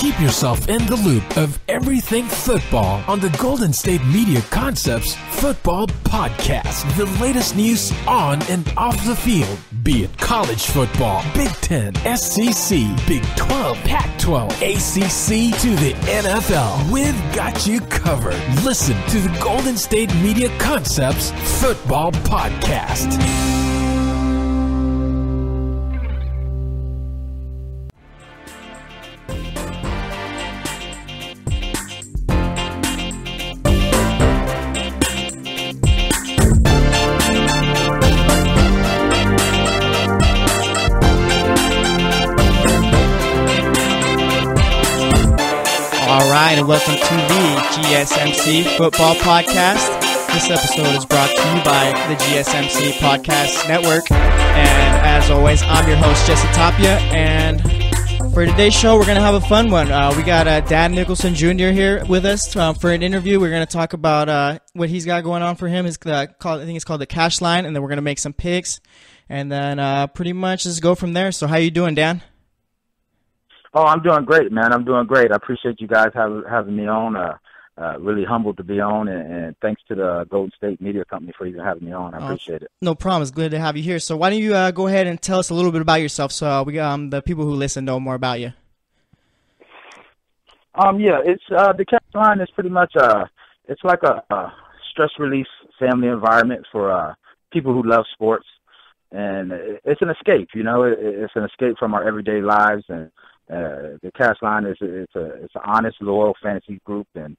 Keep yourself in the loop of everything football on the Golden State Media Concepts Football Podcast. The latest news on and off the field, be it college football, Big Ten, SEC, Big 12, Pac-12, ACC to the NFL. We've got you covered. Listen to the Golden State Media Concepts Football Podcast. And welcome to the GSMC Football Podcast. This episode is brought to you by the GSMC Podcast Network. And as always, I'm your host, Jesse Tapia. And for today's show, we're going to have a fun one. We got Dan Nicholson Jr. here with us for an interview. We're going to talk about what he's got going on for him. I think it's called the Cashline. And then we're going to make some picks. And then pretty much just go from there. So how you doing, Dan? Oh, I'm doing great, man. I'm doing great. I appreciate you guys having me on. Really humbled to be on, and thanks to the Golden State Media Company for even having me on. I appreciate it. No problem. It's good to have you here. So why don't you go ahead and tell us a little bit about yourself so we the people who listen know more about you. It's the Cashline is pretty much it's like a stress release family environment for people who love sports, and it's an escape. You know, it's an escape from our everyday lives. And the Cashline is it's an honest, loyal fantasy group, and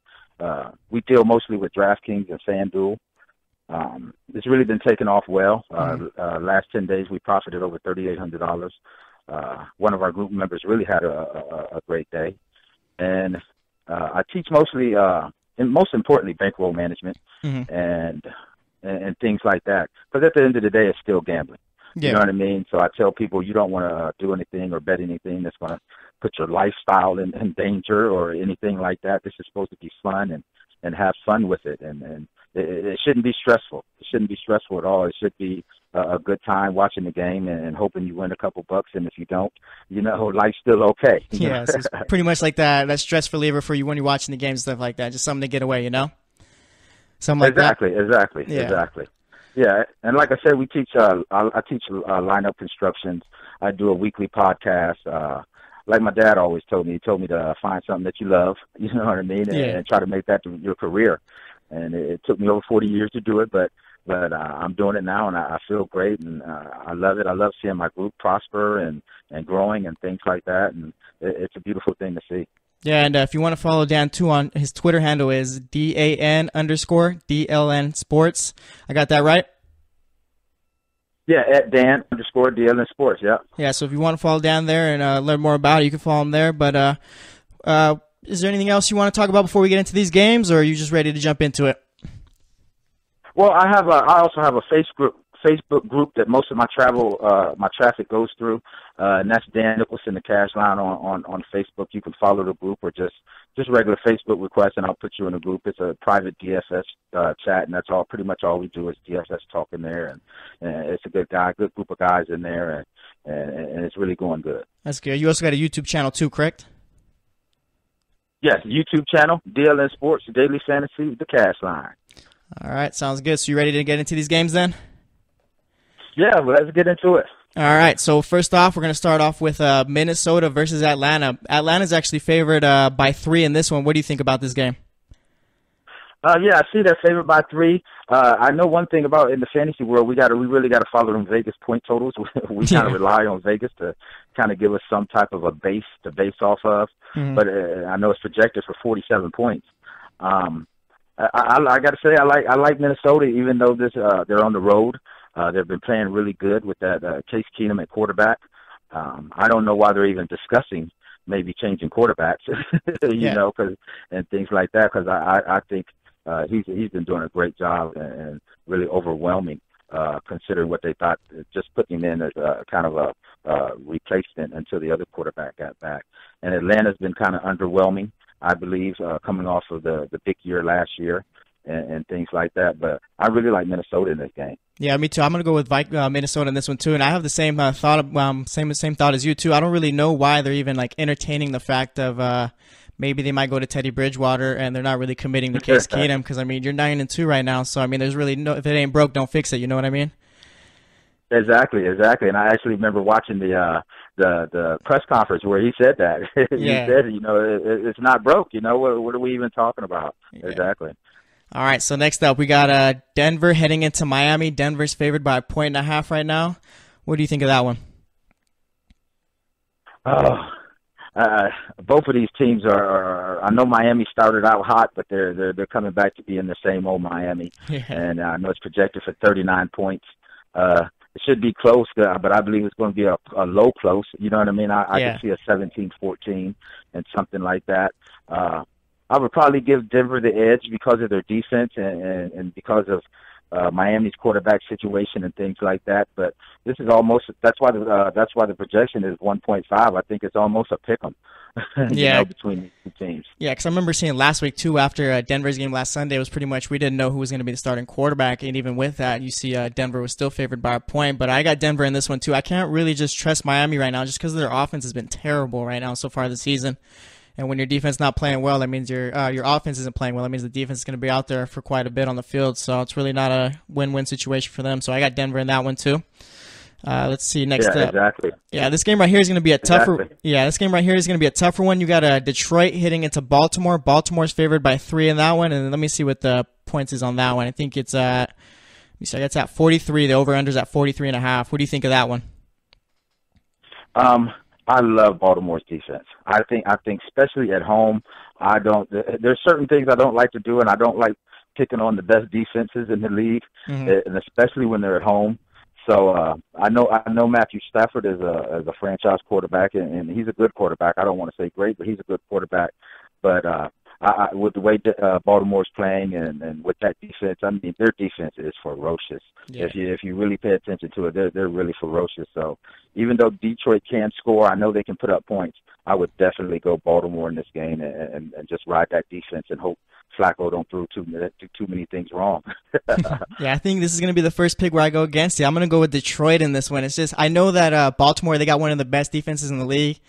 we deal mostly with DraftKings and FanDuel. It's really been taken off well. Last 10 days, we profited over $3,800. One of our group members really had a great day, and I teach mostly, and most importantly, bankroll management and things like that. Because at the end of the day, it's still gambling. Yeah. You know what I mean? So I tell people you don't want to do anything or bet anything that's going to put your lifestyle in danger or anything like that. This is supposed to be fun and have fun with it. And it shouldn't be stressful. It shouldn't be stressful at all. It should be a good time watching the game and hoping you win a couple bucks. And if you don't, you know, life's still okay. Yeah, so it's pretty much like that stress reliever for you when you're watching the game, stuff like that. Just something to get away, you know? Something like that. Exactly. Yeah, and like I said, we teach. I teach lineup instructions. I do a weekly podcast. Like my dad always told me, he told me to find something that you love. You know what I mean, and try to make that your career. And it took me over 40 years to do it, but I'm doing it now, and I feel great, and I love it. I love seeing my group prosper and growing and things like that, and it's a beautiful thing to see. Yeah, and if you want to follow Dan, too, on his Twitter handle is DAN_DLN Sports. I got that right? Yeah, at Dan_DLN Sports, yeah. Yeah, so if you want to follow Dan there and learn more about it, you can follow him there. But is there anything else you want to talk about before we get into these games, or are you just ready to jump into it? Well, I also have a Facebook group that most of my traffic goes through, and that's Dan Nicholson, the Cashline on Facebook. You can follow the group or just regular Facebook requests, and I'll put you in a group. It's a private DFS chat, and that's all. Pretty much all we do is DFS talk in there, and it's a good group of guys in there, and it's really going good. That's good. You also got a YouTube channel too, correct? Yes, YouTube channel, DLN Sports, Daily Fantasy, the Cashline. All right, sounds good. So you ready to get into these games then? Yeah, well, let's get into it. All right, so first off, we're going to start off with Minnesota versus Atlanta. Atlanta's actually favored by 3 in this one. What do you think about this game? Yeah, I see they're favored by 3. I know one thing about in the fantasy world, we really got to follow them Vegas point totals. We kind of rely on Vegas to kind of give us some type of a base to base off of. But I know it's projected for 47 points. I got to say, I like Minnesota, even though they're on the road. They've been playing really good with that Case Keenum at quarterback. I don't know why they're even discussing maybe changing quarterbacks, you know, and things like that. Because I think he's been doing a great job and really overwhelming, considering what they thought. Just putting him in as a kind of a replacement until the other quarterback got back. And Atlanta's been kind of underwhelming, I believe, coming off of the big year last year. and things like that. But I really like Minnesota in this game. Yeah, me too. I'm gonna go with Minnesota in this one too, and I have the same thought. Same thought as you too. I don't really know why they're even like entertaining the fact of maybe they might go to Teddy Bridgewater, and they're not really committing to Case Keenum because I mean you're 9-2 right now, so I mean there's really no, if it ain't broke, don't fix it. You know what I mean? Exactly. And I actually remember watching the press conference where he said that. He said, it's not broke. What are we even talking about? Yeah. Exactly. All right, so next up we got Denver heading into Miami. Denver's favored by 1.5 right now. What do you think of that one? Both of these teams are. I know Miami started out hot, but they're coming back to being the same old Miami. Yeah. And I know it's projected for 39 points. It should be close, but I believe it's going to be a low close. You know what I mean? I can see a 17-14 and something like that. I would probably give Denver the edge because of their defense and because of Miami's quarterback situation and things like that. But this is almost that's why the projection is 1.5. I think it's almost a pick 'em. Between the two teams. Yeah, because I remember seeing last week too after Denver's game last Sunday, it was pretty much we didn't know who was going to be the starting quarterback, and even with that, you see Denver was still favored by a point. But I got Denver in this one too. I can't really just trust Miami right now, just because their offense has been terrible right now so far this season. And when your defense not playing well, that means your offense isn't playing well. That means the defense is going to be out there for quite a bit on the field. So it's really not a win-win situation for them. So I got Denver in that one too. Let's see next up. Exactly. Yeah, this game right here is going to be a tougher. Exactly. Yeah, this game right here is going to be a tougher one. You got Detroit hitting into Baltimore. Baltimore's favored by 3 in that one, and let me see what the points is on that one. I think it's at. It's at 43. The over/under's at 43.5. What do you think of that one? I love Baltimore's defense. I think especially at home, there's certain things I don't like to do, and I don't like picking on the best defenses in the league, and especially when they're at home. So I know Matthew Stafford is a franchise quarterback, and he's a good quarterback. I don't want to say great, but he's a good quarterback. But with the way Baltimore's playing and with that defense, I mean their defense is ferocious. Yeah. If you really pay attention to it, they're really ferocious. So even though Detroit can score, I know they can put up points. I would definitely go Baltimore in this game and just ride that defense and hope Flacco don't do too many things wrong. Yeah, I think this is going to be the first pick where I go against you. I'm going to go with Detroit in this one. It's just I know that Baltimore, they got one of the best defenses in the league,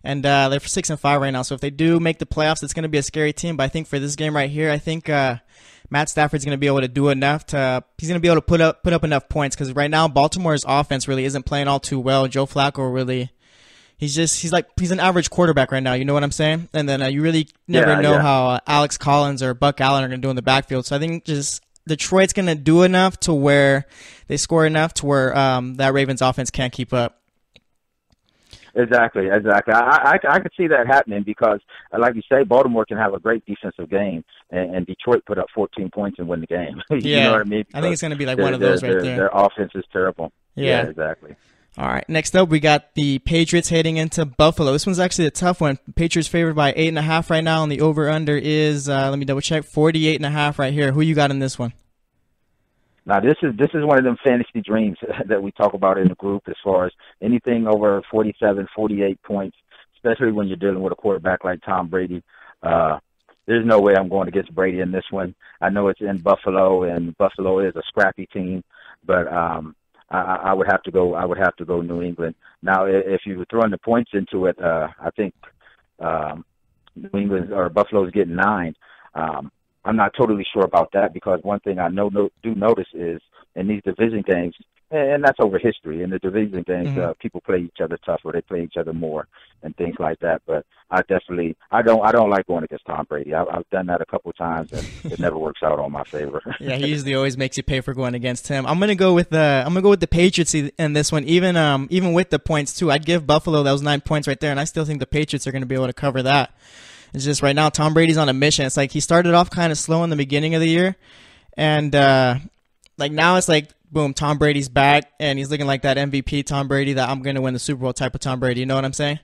and they're 6-5 right now. So if they do make the playoffs, it's going to be a scary team. But I think for this game right here, I think Matt Stafford's going to be able to do enough he's going to be able to put up enough points because right now Baltimore's offense really isn't playing all too well. Joe Flacco really. He's an average quarterback right now. You know what I'm saying? And then you really never know how Alex Collins or Buck Allen are going to do in the backfield. So I think just Detroit's going to do enough to where they score enough to where that Ravens offense can't keep up. Exactly. I could see that happening because, like you say, Baltimore can have a great defensive game, and Detroit put up 14 points and win the game. You know what I mean? I think it's going to be like one of those right there. Their offense is terrible. Yeah, exactly. All right, next up we got the Patriots heading into Buffalo. This one's actually a tough one. Patriots favored by 8.5 right now, and the over/under is let me double check 48.5 right here. Who you got in this one? Now this is one of them fantasy dreams that we talk about in the group as far as anything over 47, 48 points, especially when you're dealing with a quarterback like Tom Brady. There's no way I'm going against Brady in this one. I know it's in Buffalo, and Buffalo is a scrappy team, but I would have to go New England. Now, if you were throwing the points into it, I think New England or Buffalo's getting 9. I'm not totally sure about that because one thing I do notice is in these division games, and that's over history. In the division games, people play each other tougher, they play each other more, and things like that. But I don't like going against Tom Brady. I've done that a couple of times, and it never works out on my favor. Yeah, he usually always makes you pay for going against him. I'm gonna go with the Patriots in this one, even with the points too. I'd give Buffalo those 9 points right there, and I still think the Patriots are going to be able to cover that. It's just right now Tom Brady's on a mission. It's like he started off kind of slow in the beginning of the year, and like now it's like boom, Tom Brady's back, and he's looking like that MVP Tom Brady that I'm going to win the Super Bowl type of Tom Brady. You know what I'm saying?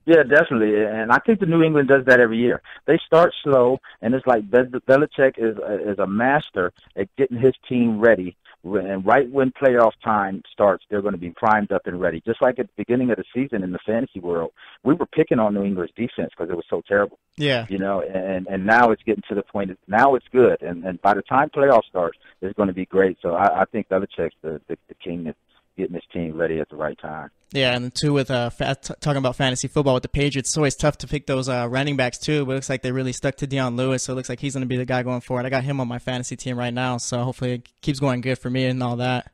Yeah, definitely. And I think the New England does that every year. They start slow, and it's like Belichick is a master at getting his team ready And right when playoff time starts, they're going to be primed up and ready. Just like at the beginning of the season in the fantasy world, we were picking on New England's defense because it was so terrible. Yeah. And now it's getting to the point that now it's good. And by the time playoffs starts, it's going to be great. So I think Belichick's the king of getting his team ready at the right time. Yeah, and too with talking about fantasy football with the Patriots, it's always tough to pick those running backs too. But it looks like they really stuck to Deion Lewis, so it looks like he's going to be the guy going forward. I got him on my fantasy team right now, so hopefully it keeps going good for me and all that.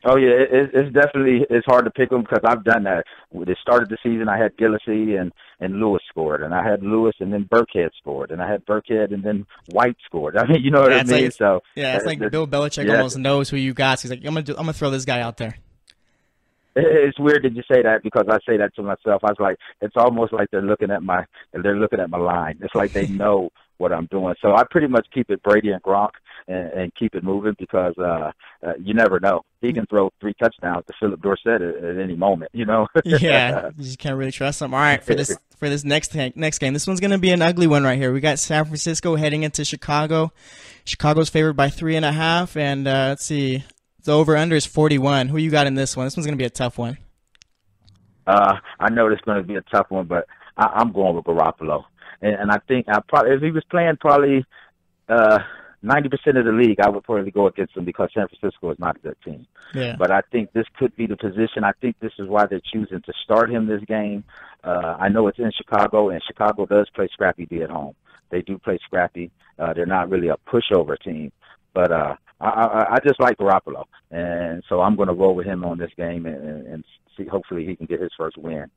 Oh yeah, it's definitely hard to pick them because I've done that. When it started the season, I had Gillislee and Lewis scored, and I had Lewis and then Burkhead scored, and I had Burkhead and then White scored. I mean, you know what I mean? It's like Bill Belichick almost knows who you got. So he's like, I'm gonna throw this guy out there. It's weird that you say that because I say that to myself. I was like, it's almost like they're looking at my line. It's like they know what I'm doing. So I pretty much keep it Brady and Gronk and keep it moving because you never know. He can throw 3 touchdowns to Philip Dorsett at any moment, you know? Yeah, you just can't really trust him. All right, for this next game, this one's going to be an ugly one right here. We got San Francisco heading into Chicago. Chicago's favored by 3.5, and let's see. The over-under is 41. Who you got in this one? This one's going to be a tough one. I know it's going to be a tough one, but I'm going with Garoppolo. And I think if he was playing probably 90% of the league, I would probably go against him because San Francisco is not a good team. Yeah. But I think this could be the position. I think this is why they're choosing to start him this game. I know it's in Chicago, and Chicago does play scrappy D at home. They do play scrappy. They're not really a pushover team. But I just like Garoppolo, and so I'm going to roll with him on this game and see. Hopefully, he can get his first win.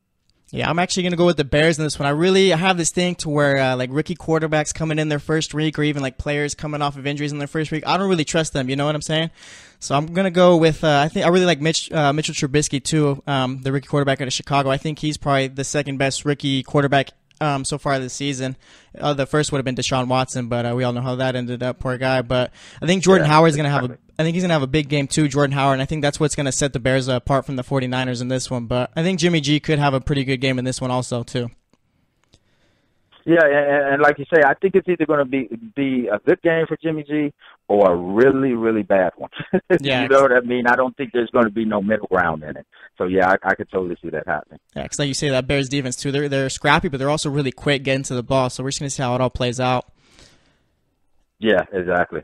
Yeah, I'm actually going to go with the Bears in this one. I have this thing to where like rookie quarterbacks coming in their first week, or even like players coming off of injuries in their first week, I don't really trust them. You know what I'm saying? So I'm going to go with I really like Mitchell Trubisky too, the rookie quarterback out of Chicago. I think he's probably the second best rookie quarterback so far this season. The first would have been Deshaun Watson, but we all know how that ended up, poor guy. But I think Jordan Howard's going to have he's going to have a big game too, Jordan Howard, and I think that's what's going to set the Bears apart from the 49ers in this one. But I think Jimmy G could have a pretty good game in this one also too. Yeah, and like you say, I think it's either going to be a good game for Jimmy G or a really, really bad one. Yeah, you know what I mean? I don't think there's going to be no middle ground in it. So, yeah, I could totally see that happening. Yeah, because like you say, that Bears defense, too, they're scrappy, but they're also really quick getting to the ball. So we're just going to see how it all plays out. Yeah, exactly.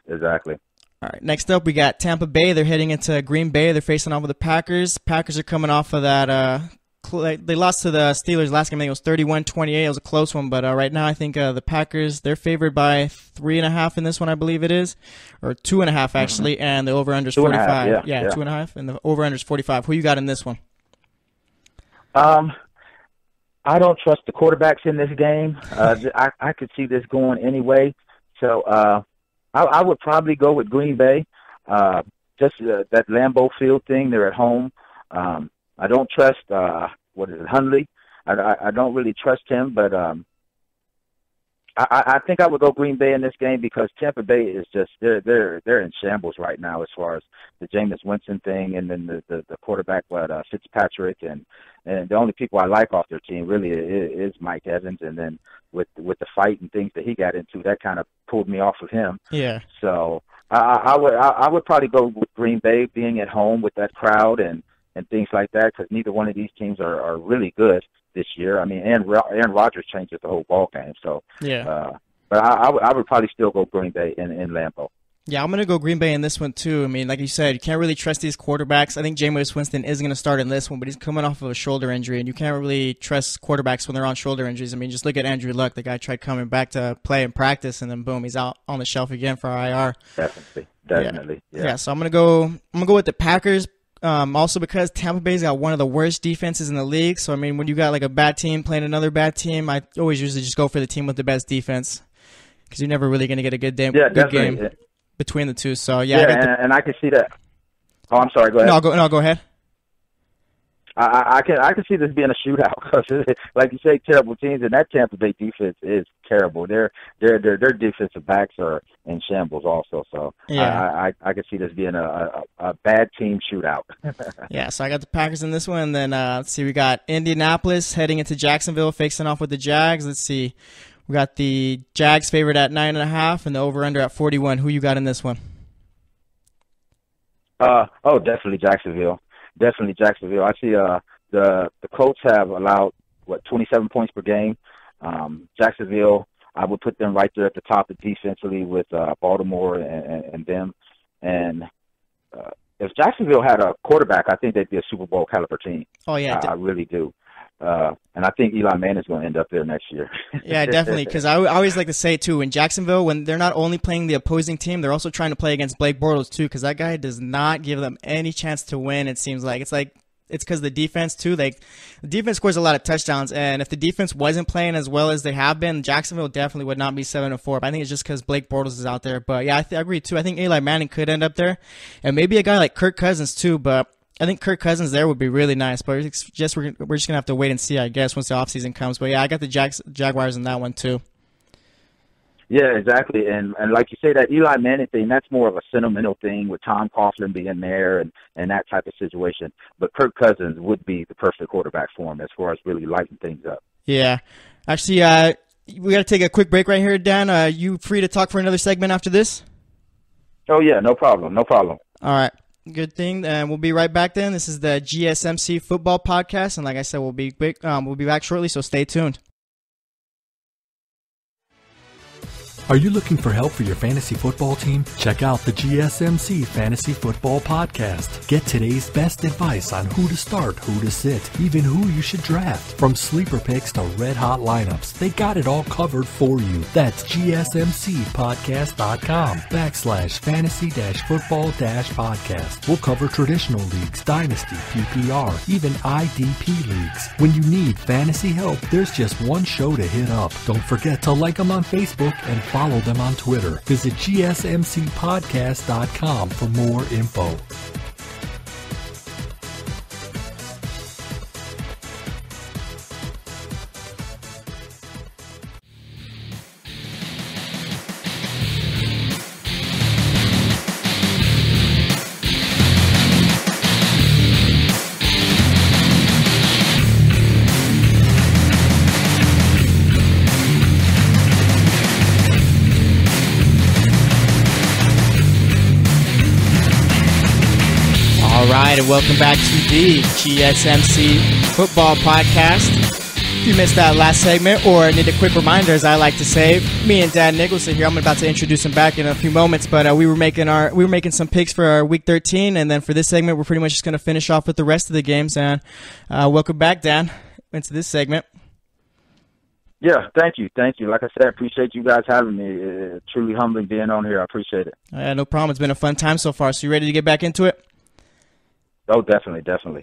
All right, next up we got Tampa Bay. They're heading into Green Bay. They're facing off with the Packers. Packers are coming off of that they lost to the Steelers last game. I think it was 31-28. It was a close one, but right now I think the Packers, they're favored by 3.5 in this one, I believe it is, or 2.5 actually, and the over/under is 45. Yeah, 2.5, and the over/under is 45. Who you got in this one? I don't trust the quarterbacks in this game. I could see this going anyway, so I would probably go with Green Bay. Just that Lambeau Field thing, they're at home. I don't trust Hundley. I don't really trust him, but I think I would go Green Bay in this game because Tampa Bay is just they're in shambles right now as far as the Jameis Winston thing, and then the quarterback Fitzpatrick, and the only people I like off their team really is Mike Evans, and then with the fight and things that he got into, that kind of pulled me off of him. Yeah. So I would probably go with Green Bay being at home with that crowd and things like that, because neither one of these teams are really good this year. I mean, Aaron Rodgers changes the whole ball game. So, yeah. But I would probably still go Green Bay in Lambeau. Yeah, I'm going to go Green Bay in this one too. I mean, like you said, you can't really trust these quarterbacks. I think Jameis Winston is going to start in this one, but he's coming off of a shoulder injury, and you can't really trust quarterbacks when they're on shoulder injuries. I mean, just look at Andrew Luck. The guy tried coming back to play and practice, and then boom, he's out on the shelf again for IR. Definitely. Yeah. So I'm going to go with the Packers. Also because Tampa Bay's got one of the worst defenses in the league. So, I mean, when you got like a bad team playing another bad team, I always usually just go for the team with the best defense because you're never really going to get a good game between the two. So, and I can see that. Oh, I'm sorry. Go ahead. No, go ahead. I can see this being a shootout because, like you say, terrible teams, and that Tampa Bay defense is terrible. Their defensive backs are in shambles also. So I can see this being a bad team shootout. Yeah. So I got the Packers in this one. And then let's see, we got Indianapolis heading into Jacksonville, facing off with the Jags. Let's see, we got the Jags favored at 9.5 and the over/under at 41. Who you got in this one? Definitely Jacksonville. Definitely Jacksonville. I see the Colts have allowed 27 points per game. Jacksonville, I would put them right there at the top defensively with Baltimore and them. And if Jacksonville had a quarterback, I think they'd be a Super Bowl caliber team. Oh yeah, I really do. And I think Eli Manning's going to end up there next year. Yeah, definitely. Because I always like to say, too, in Jacksonville, when they're not only playing the opposing team, they're also trying to play against Blake Bortles, too, because that guy does not give them any chance to win, it seems like. It's because the defense, too. The defense scores a lot of touchdowns, and if the defense wasn't playing as well as they have been, Jacksonville definitely would not be 7-4. But I think it's just because Blake Bortles is out there. But, yeah, I agree, too. I think Eli Manning could end up there, and maybe a guy like Kirk Cousins, too, but I think Kirk Cousins there would be really nice, but we're just going to have to wait and see, I guess, once the offseason comes. But, yeah, I got the Jaguars in that one, too. Yeah, exactly. And like you say, that Eli Manning thing, that's more of a sentimental thing with Tom Coughlin being there and that type of situation. But Kirk Cousins would be the perfect quarterback for him as far as really lighting things up. Yeah. Actually, we got to take a quick break right here, Dan. You free to talk for another segment after this? Oh, yeah, no problem. No problem. All right. Good thing, and we'll be right back then. This is the GSMC Football Podcast, and like I said, we'll be back shortly, so stay tuned. Are you looking for help for your fantasy football team? Check out the GSMC Fantasy Football Podcast. Get today's best advice on who to start, who to sit, even who you should draft. From sleeper picks to red-hot lineups, they got it all covered for you. That's gsmcpodcast.com/fantasy-football-podcast. We'll cover traditional leagues, dynasty, PPR, even IDP leagues. When you need fantasy help, there's just one show to hit up. Don't forget to like them on Facebook and follow them on Twitter. Visit gsmcpodcast.com for more info. Alright, and welcome back to the GSMC Football Podcast. If you missed that last segment or need a quick reminder, as I like to say, me and Dan Nicholson here, I'm about to introduce him back in a few moments, but we were making some picks for our Week 13, and then for this segment, we're pretty much just going to finish off with the rest of the games. And welcome back, Dan, into this segment. Yeah, thank you. Like I said, I appreciate you guys having me. It's truly humbling being on here. I appreciate it. No problem. It's been a fun time so far. So you ready to get back into it? Oh, definitely.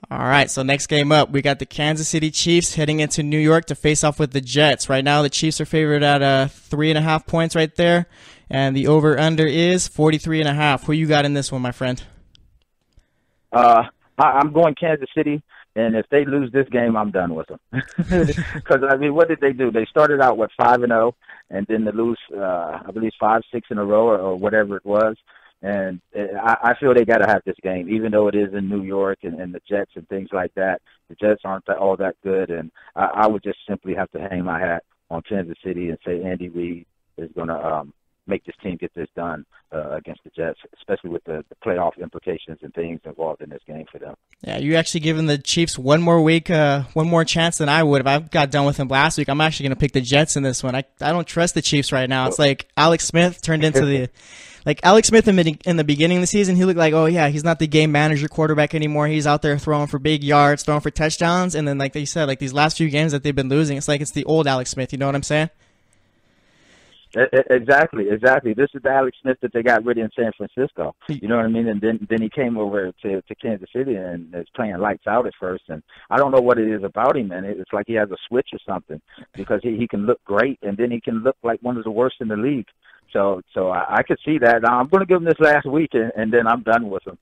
All right, so next game up, we got the Kansas City Chiefs heading into New York to face off with the Jets. Right now, the Chiefs are favored at 3.5 points right there, and the over-under is 43.5. Who you got in this one, my friend? I'm going Kansas City, and if they lose this game, I'm done with them. Because, I mean, what did they do? They started out, 5-0, and then they lose, I believe, 5-6 in a row or whatever it was. And I feel they got to have this game, even though it is in New York and the Jets and things like that. The Jets aren't all that good, and I would just simply have to hang my hat on Kansas City and say Andy Reid is going to make this team get this done against the Jets, especially with the playoff implications and things involved in this game for them. Yeah, you actually given the Chiefs one more week, one more chance than I would. If I got done with them last week, I'm actually going to pick the Jets in this one. I don't trust the Chiefs right now. It's like Alex Smith turned into the – like Alex Smith in the beginning of the season, he looked like, oh yeah, he's not the game manager quarterback anymore. He's out there throwing for big yards, throwing for touchdowns, and then like they said, like these last few games that they've been losing, it's like it's the old Alex Smith. You know what I'm saying? Exactly. This is the Alex Smith that they got rid of in San Francisco. You know what I mean? And then he came over to Kansas City and is playing lights out at first. And I don't know what it is about him, man. It's like he has a switch or something because he can look great, and then he can look like one of the worst in the league. So I could see that. I'm going to give him this last week, and then I'm done with him.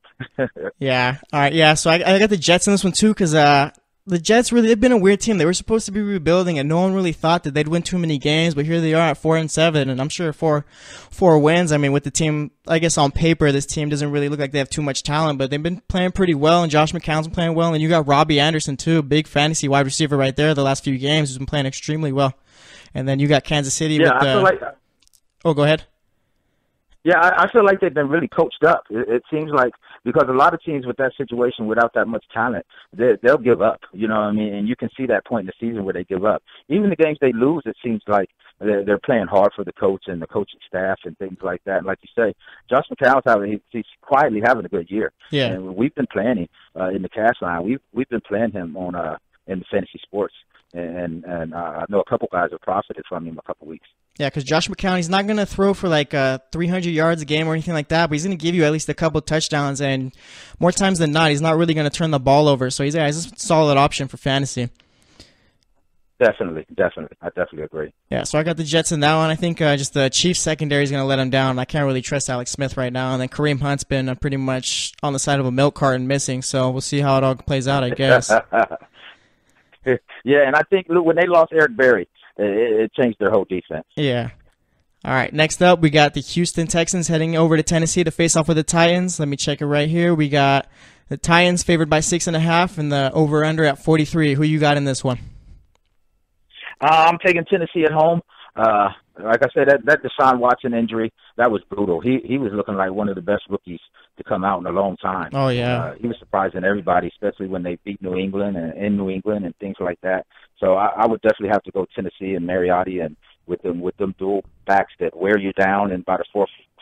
Yeah. All right. Yeah. So I got the Jets in this one too because the Jets they've been a weird team. They were supposed to be rebuilding, and no one really thought that they'd win too many games. But here they are at 4-7, and I'm sure four wins. I mean, with the team, I guess on paper, this team doesn't really look like they have too much talent, but they've been playing pretty well, and Josh McCown's been playing well, and you got Robbie Anderson too, big fantasy wide receiver right there. The last few games, who's been playing extremely well, and then you got Kansas City. Yeah, I feel like. Oh, go ahead. Yeah, I feel like they've been really coached up. It seems like because a lot of teams with that situation, without that much talent, they'll give up. You know what I mean? And you can see that point in the season where they give up. Even the games they lose, it seems like they're playing hard for the coach and the coaching staff and things like that. And like you say, Josh McCown's he's quietly having a good year. Yeah. And we've been playing him in the Cashline. We've been playing him on in the fantasy sports, and I know a couple guys have profited from him a couple weeks. Yeah, because Josh McCown, he's not going to throw for like 300 yards a game or anything like that, but he's going to give you at least a couple touchdowns, and more times than not, he's not really going to turn the ball over. So he's a solid option for fantasy. Definitely. I definitely agree. Yeah, so I got the Jets in that one. I think just the Chiefs secondary is going to let him down. I can't really trust Alex Smith right now, and then Kareem Hunt's been pretty much on the side of a milk carton missing, so we'll see how it all plays out, I guess. Yeah, and I think when they lost Eric Berry, it changed their whole defense. Yeah. All right, next up, we got the Houston Texans heading over to Tennessee to face off with the Titans. Let me check it right here. We got the Titans favored by 6.5 and the over-under at 43. Who you got in this one? I'm taking Tennessee at home. Like I said, that Deshaun Watson injury, that was brutal. He was looking like one of the best rookies to come out in a long time. Oh, yeah. He was surprising everybody, especially when they beat New England and in New England and things like that. So I would definitely have to go Tennessee and Mariotti, and with them dual backs that wear you down, and by the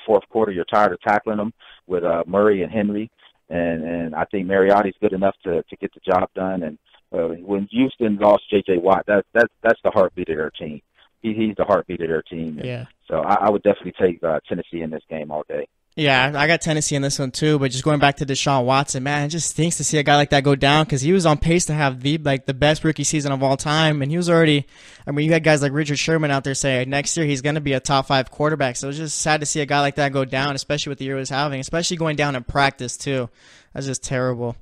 fourth quarter you're tired of tackling them with Murray and Henry. And I think Mariotti's good enough to get the job done. And when Houston lost J.J. Watt, that's the heartbeat of their team. He's the heartbeat of their team. Yeah. So I would definitely take Tennessee in this game all day. Yeah, I got Tennessee in this one too, but just going back to Deshaun Watson, man, it just stinks to see a guy like that go down, because he was on pace to have the best rookie season of all time, and he was already, I mean, you had guys like Richard Sherman out there saying next year he's going to be a top 5 quarterback, so it was just sad to see a guy like that go down, especially with the year he was having, especially going down in practice too. That's just terrible.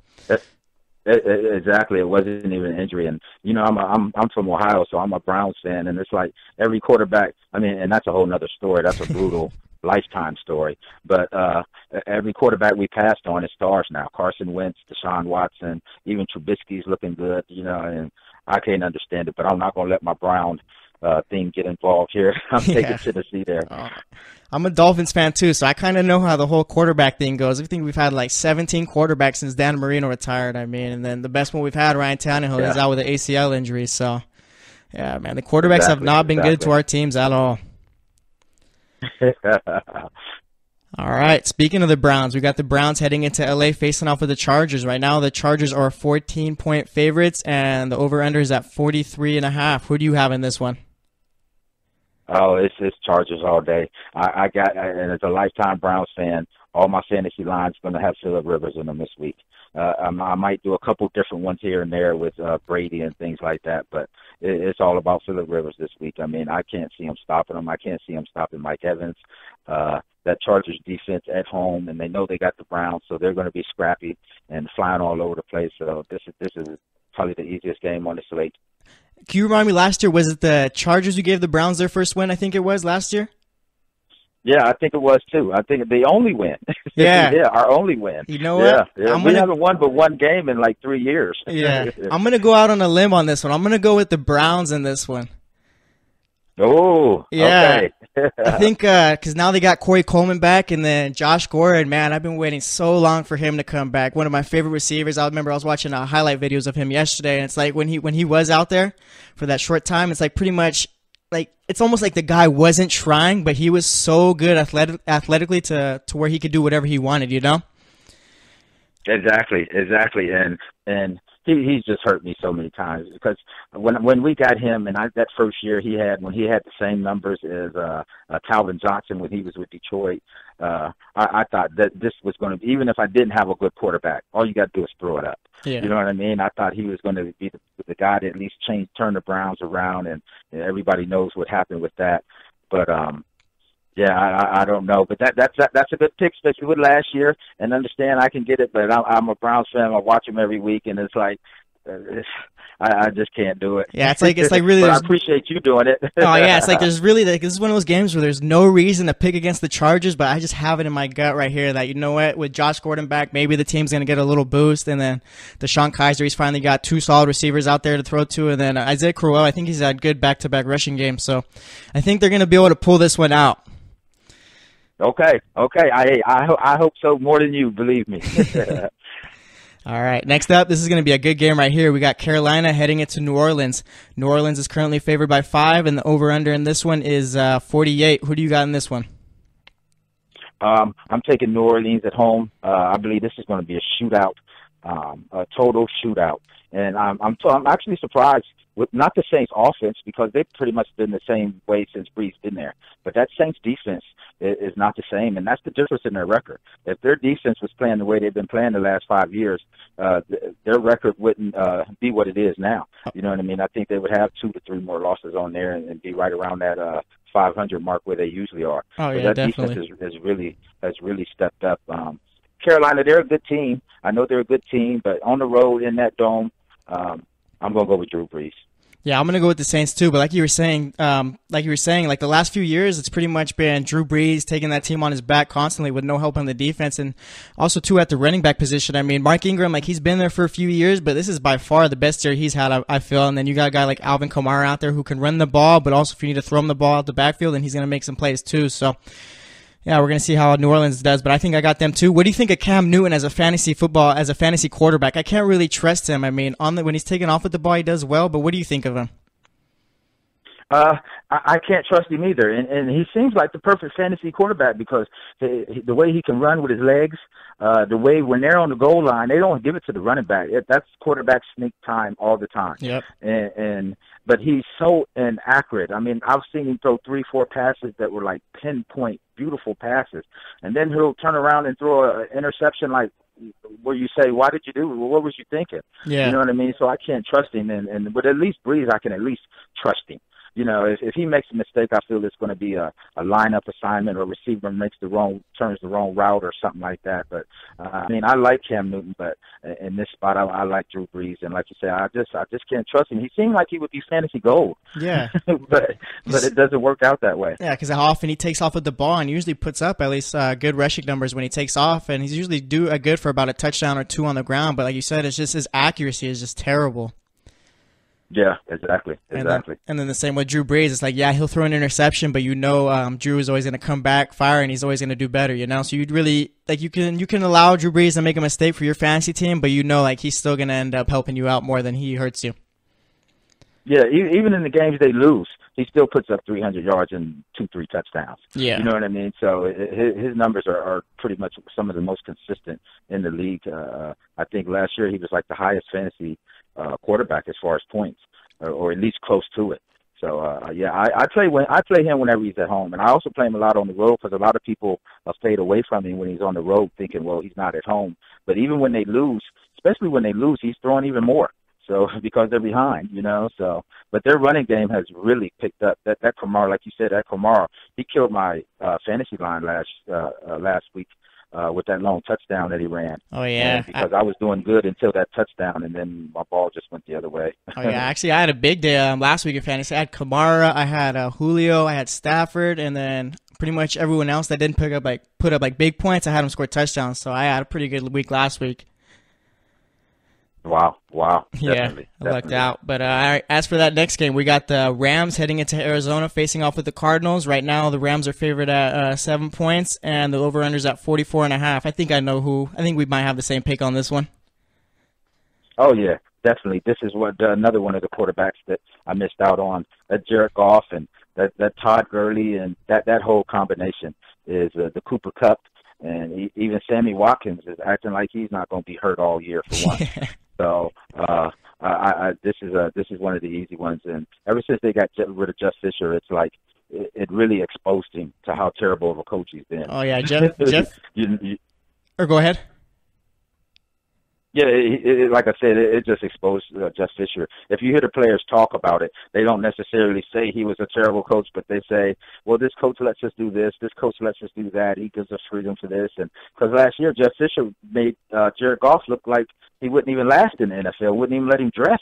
Exactly. It wasn't even an injury. And, you know, I'm from Ohio, so I'm a Browns fan, and it's like every quarterback, I mean, and that's a whole nother story. That's a brutal lifetime story. But every quarterback we passed on is stars now. Carson Wentz, Deshaun Watson, even Trubisky's looking good, you know, and I can't understand it, but I'm not going to let my Brown thing get involved here. I'm taking Tennessee there. I'm a Dolphins fan too, so I kind of know how the whole quarterback thing goes. I think we've had like 17 quarterbacks since Dan Marino retired, I mean, and then the best one we've had, Ryan Tannehill, is out with an ACL injury. So, yeah, man, the quarterbacks have not been good to our teams at all. All right, speaking of the Browns, we got the Browns heading into L.A. facing off with the Chargers. Right now, the Chargers are 14-point favorites, and the over-under is at 43.5. Who do you have in this one? Oh, it's Chargers all day. And as a lifetime Browns fan, all my fantasy lines going to have Phillip Rivers in them this week. I might do a couple different ones here and there with Brady and things like that, but it's all about Phillip Rivers this week. I mean, I can't see him stopping him. I can't see him stopping Mike Evans. That Chargers defense at home, and they know they got the Browns, so they're going to be scrappy and flying all over the place. So this is probably the easiest game on the slate. Can you remind me, last year, was it the Chargers who gave the Browns their first win, I think it was, last year? Yeah, I think it was too. I think the only win. Yeah. Yeah, our only win. You know what? Yeah. We haven't won but one game in like 3 years. Yeah. I'm going to go out on a limb on this one. I'm going to go with the Browns in this one. Oh, yeah. Okay. I think because now they got Corey Coleman back, and then Josh Gordon, man, I've been waiting so long for him to come back. One of my favorite receivers. I remember I was watching highlight videos of him yesterday, and it's like when he was out there for that short time, it's like pretty much like it's almost like the guy wasn't trying, but he was so good athletically to where he could do whatever he wanted, you know? Exactly. And he's just hurt me so many times, because when we got him, and that first year he had the same numbers as Calvin Johnson when he was with Detroit, I thought that this was going to be, even if I didn't have a good quarterback, all you got to do is throw it up. Yeah. You know what I mean? I thought he was going to be the guy to at least turn the Browns around, and everybody knows what happened with that. But yeah, I don't know, but that's a good pick, especially with last year. And understand, I can get it, but I'm a Browns fan. I watch them every week, and it's like I just can't do it. Yeah, it's like really. But I appreciate you doing it. Oh yeah, it's like there's really this is one of those games where there's no reason to pick against the Chargers, but I just have it in my gut right here that, you know what, with Josh Gordon back, maybe the team's gonna get a little boost, and then DeShone Kizer, he's finally got 2 solid receivers out there to throw to, and then Isaiah Crowell, I think he's had good back-to-back rushing games, so I think they're gonna be able to pull this one out. Okay. I hope so more than you, believe me. All right, next up, this is going to be a good game right here. We got Carolina heading into New Orleans. New Orleans is currently favored by 5, and the over-under in this one is 48. Who do you got in this one? I'm taking New Orleans at home. I believe this is going to be a shootout, a total shootout. And I'm actually surprised with not the Saints offense, because they've pretty much been the same way since Bree's been there. But that Saints defense is not the same, and that's the difference in their record. If their defense was playing the way they've been playing the last 5 years, their record wouldn't be what it is now. You know what I mean? I think they would have 2 to 3 more losses on there and be right around that 500 mark where they usually are. Oh, yeah, that definitely. defense has really stepped up. Carolina, they're a good team. I know they're a good team, but on the road in that dome, I'm going to go with Drew Brees. Yeah, I'm going to go with the Saints too, but like you were saying, like the last few years, it's pretty much been Drew Brees taking that team on his back constantly with no help on the defense, and also too at the running back position. I mean, Mark Ingram, like he's been there for a few years, but this is by far the best year he's had, I feel. And then you got a guy like Alvin Kamara out there who can run the ball, but also if you need to throw him the ball out the backfield, then he's going to make some plays too. So yeah, we're going to see how New Orleans does, but I think I got them too. What do you think of Cam Newton as a fantasy quarterback? I can't really trust him. I mean, when he's taking off with the ball, he does well, but what do you think of him? I can't trust him either, and he seems like the perfect fantasy quarterback because the way he can run with his legs, the way when they're on the goal line, they don't give it to the running back. That's quarterback sneak time all the time. Yep. But he's so inaccurate. I mean, I've seen him throw 3-4 passes that were like pinpoint, beautiful passes, and then he'll turn around and throw an interception like where you say, "Why did you do it? Well, what was you thinking?" Yeah. You know what I mean? So I can't trust him, and with at least Breeze, I can at least trust him. You know, if he makes a mistake, I feel it's going to be a lineup assignment, or receiver turns the wrong route or something like that. But I mean, I like Cam Newton, but in this spot, I like Drew Brees, and like you say, I just can't trust him. He seemed like he would be fantasy gold. Yeah, but it doesn't work out that way. Yeah, because how often he takes off with the ball and usually puts up at least good rushing numbers when he takes off, and he's usually good for about a touchdown or 2 on the ground. But like you said, it's just his accuracy is just terrible. Yeah, exactly. And then the same with Drew Brees. It's like, yeah, he'll throw an interception, but Drew is always going to come back fire, and he's always going to do better, you know? So you'd really, like, you can allow Drew Brees to make a mistake for your fantasy team, but like, he's still going to end up helping you out more than he hurts you. Yeah, even in the games they lose, he still puts up 300 yards and 2-3 touchdowns. Yeah. You know what I mean? So his numbers are pretty much some of the most consistent in the league. I think last year he was like the highest fantasy quarterback as far as points, or at least close to it. So I play him whenever he's at home, and I also play him a lot on the road because a lot of people fade away from him when he's on the road, thinking, well, he's not at home. But even when they lose, especially when they lose, he's throwing even more. So because they're behind, you know. So, but their running game has really picked up. That Kamara, like you said, he killed my fantasy line last week. With that long touchdown that he ran. Oh, yeah. Because I was doing good until that touchdown, and then my ball just went the other way. Oh, yeah. Actually, I had a big day last week in fantasy. I had Kamara, I had Julio, I had Stafford, and then pretty much everyone else that didn't put up big points, I had them score touchdowns. So I had a pretty good week last week. Wow. Yeah, I lucked out. But as for that next game, we got the Rams heading into Arizona facing off with the Cardinals. Right now, the Rams are favored at 7 points, and the over-under's at 44.5. I think I know who. I think we might have the same pick on this one. Oh, yeah, definitely. This is another one of the quarterbacks that I missed out on. That Jared Goff and that Todd Gurley and that whole combination is the Cooper Kupp. And even Sammy Watkins is acting like he's not going to be hurt all year for once. So this is one of the easy ones. And ever since they got rid of Jeff Fisher, it's like it really exposed him to how terrible of a coach he's been. Oh yeah, Jeff. Or go ahead. Yeah, like I said, it just exposed Jeff Fisher. If you hear the players talk about it, they don't necessarily say he was a terrible coach, but they say, well, this coach lets us do this, this coach lets us do that, he gives us freedom for this. And because last year, Jeff Fisher made Jared Goff look like he wouldn't even last in the NFL. Wouldn't even let him dress.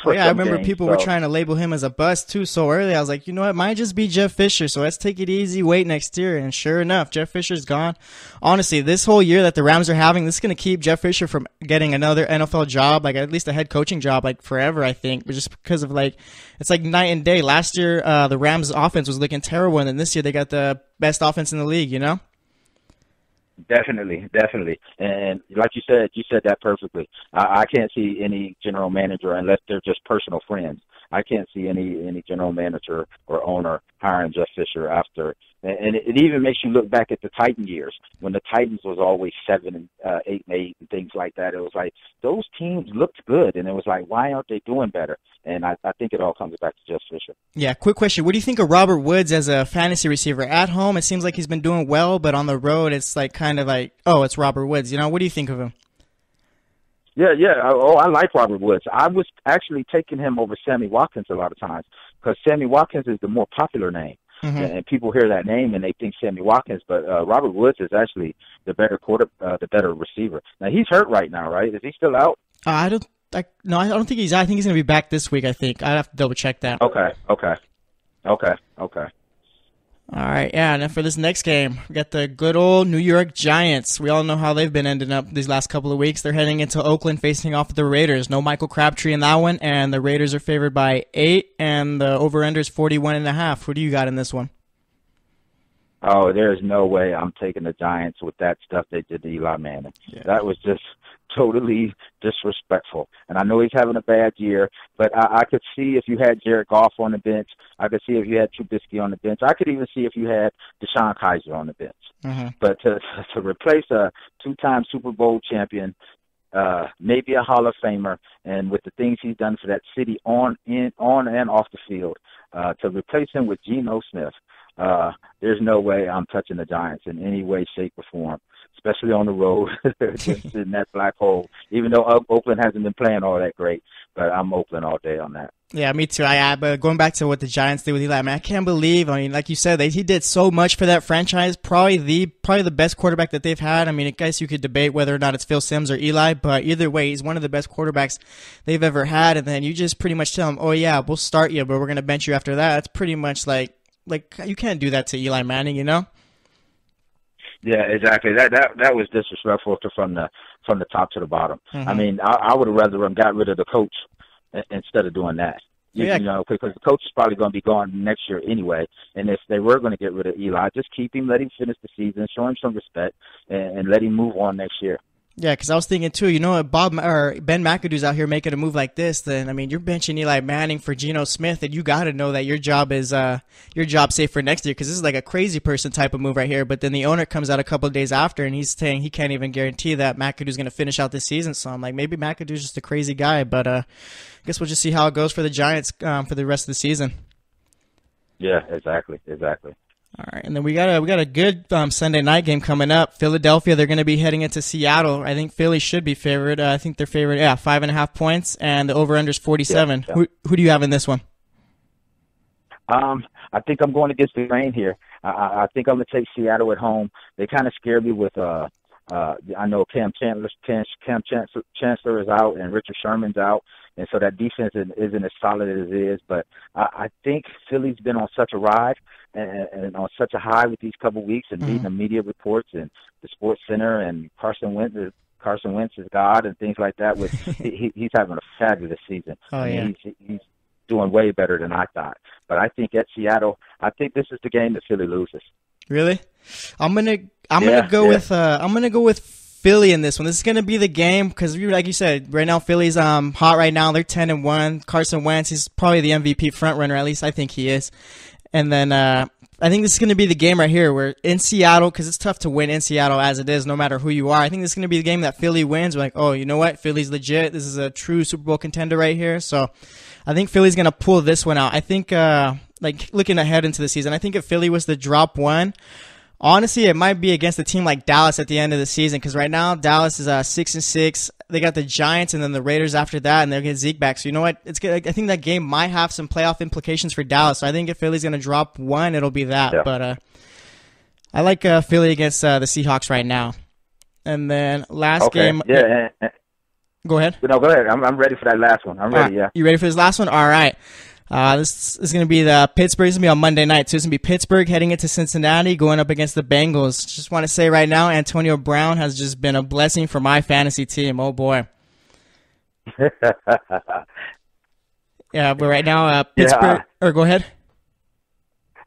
I remember people were trying to label him as a bust too so early. I was like, you know what, might just be Jeff Fisher, so let's take it easy, wait next year. And sure enough, Jeff Fisher's gone. Honestly, this whole year that the Rams are having, this is going to keep Jeff Fisher from getting another NFL job, like at least a head coaching job, like forever, I think. But just because of it's like night and day. Last year, the Rams offense was looking terrible, and then this year they got the best offense in the league, you know? Definitely. And like you said that perfectly. I can't see any general manager, unless they're just personal friends, I can't see any general manager or owner hiring Jeff Fisher after. And it even makes you look back at the Titan years, when the Titans was always 7-8 and things like that. It was like those teams looked good, and it was like, why aren't they doing better? And I think it all comes back to Jeff Fisher. Yeah, quick question. What do you think of Robert Woods as a fantasy receiver? At home, it seems like he's been doing well, but on the road, it's like kind of like, oh, it's Robert Woods. You know, what do you think of him? Yeah. Oh, I like Robert Woods. I was actually taking him over Sammy Watkins a lot of times, because Sammy Watkins is the more popular name. Mm-hmm. And people hear that name and they think Sammy Watkins, but Robert Woods is actually the better the better receiver. Now, he's hurt right now, right? Is he still out? I don't think he's out. I think he's going to be back this week, I think. I'd have to double check that. Okay. All right, yeah, and then for this next game, we got the good old New York Giants. We all know how they've been ending up these last couple of weeks. They're heading into Oakland facing off the Raiders. No Michael Crabtree in that one, and the Raiders are favored by 8, and the over-under is 41.5. Who do you got in this one? Oh, there's no way I'm taking the Giants with that stuff they did to Eli Manning. Yeah. That was just totally disrespectful. And I know he's having a bad year, but I could see if you had Jared Goff on the bench. I could see if you had Trubisky on the bench. I could even see if you had Deshaun Kaiser on the bench. Mm-hmm. But to replace a two-time Super Bowl champion, maybe a Hall of Famer, and with the things he's done for that city on and off the field, to replace him with Geno Smith, there's no way I'm touching the Giants in any way, shape, or form, especially on the road, just in that black hole. Even though Oakland hasn't been playing all that great, but I'm Oakland all day on that. Yeah, me too. But going back to what the Giants did with Eli, man, I can't believe. I mean, like you said, he did so much for that franchise. Probably the best quarterback that they've had. I mean, I guess you could debate whether or not it's Phil Simms or Eli, but either way, he's one of the best quarterbacks they've ever had. And then you just pretty much tell him, oh yeah, we'll start you, but we're gonna bench you after that. It's pretty much like you can't do that to Eli Manning, you know? Yeah, exactly. That was disrespectful from the top to the bottom. Mm-hmm. I mean, I would have rather got rid of the coach instead of doing that. You know, because the coach is probably going to be gone next year anyway. And if they were going to get rid of Eli, just keep him, let him finish the season, show him some respect, and let him move on next year. Yeah, because I was thinking too, you know, Ben McAdoo's out here making a move like this, then I mean, you're benching Eli Manning for Geno Smith, and you got to know that your job is safe for next year, because this is like a crazy person type of move right here. But then the owner comes out a couple of days after, and he's saying he can't even guarantee that McAdoo's going to finish out this season. So I'm like, maybe McAdoo's just a crazy guy, but I guess we'll just see how it goes for the Giants for the rest of the season. Yeah, exactly. All right, and then we got a good Sunday night game coming up. Philadelphia, they're going to be heading into Seattle. I think Philly should be favored. I think they're favored, 5.5 points, and the over-under is 47. Yeah. Who do you have in this one? I think I'm going against the grain here. I think I'm going to take Seattle at home. They kind of scared me with I know Cam Chancellor is out and Richard Sherman's out, and so that defense isn't as solid as it is. But I think Philly's been on such a ride and on such a high with these couple of weeks, and reading the media reports and the Sports Center, and Carson Wentz is God and things like that. He's having a fabulous season. Oh, yeah. He's doing way better than I thought. But I think at Seattle, I think this is the game that Philly loses. Really? I'm gonna go with Philly in this one. This is gonna be the game because, like you said, right now Philly's hot right now. They're 10-1. Carson Wentz is probably the MVP frontrunner. At least I think he is. And then I think this is going to be the game right here where in Seattle, because it's tough to win in Seattle as it is, no matter who you are. I think this is going to be the game that Philly wins. We're like, oh, you know what? Philly's legit. This is a true Super Bowl contender right here. So I think Philly's going to pull this one out. I think, looking ahead into the season, I think if Philly was to drop one, honestly, it might be against a team like Dallas at the end of the season, because right now Dallas is 6-6. They got the Giants and then the Raiders after that, and they'll get Zeke back. So you know what? It's good. I think that game might have some playoff implications for Dallas. So I think if Philly's going to drop one, it'll be that. Yeah. But I like Philly against the Seahawks right now. And then last game. Yeah. Go ahead. No, go ahead. I'm ready for that last one. I'm ready, yeah. You ready for this last one? All right. This is going to be the Pittsburgh. It's going to be on Monday night. So it's going to be Pittsburgh heading into Cincinnati, going up against the Bengals. Just want to say right now, Antonio Brown has just been a blessing for my fantasy team. Oh, boy. Yeah, but right now, Pittsburgh. Or go ahead.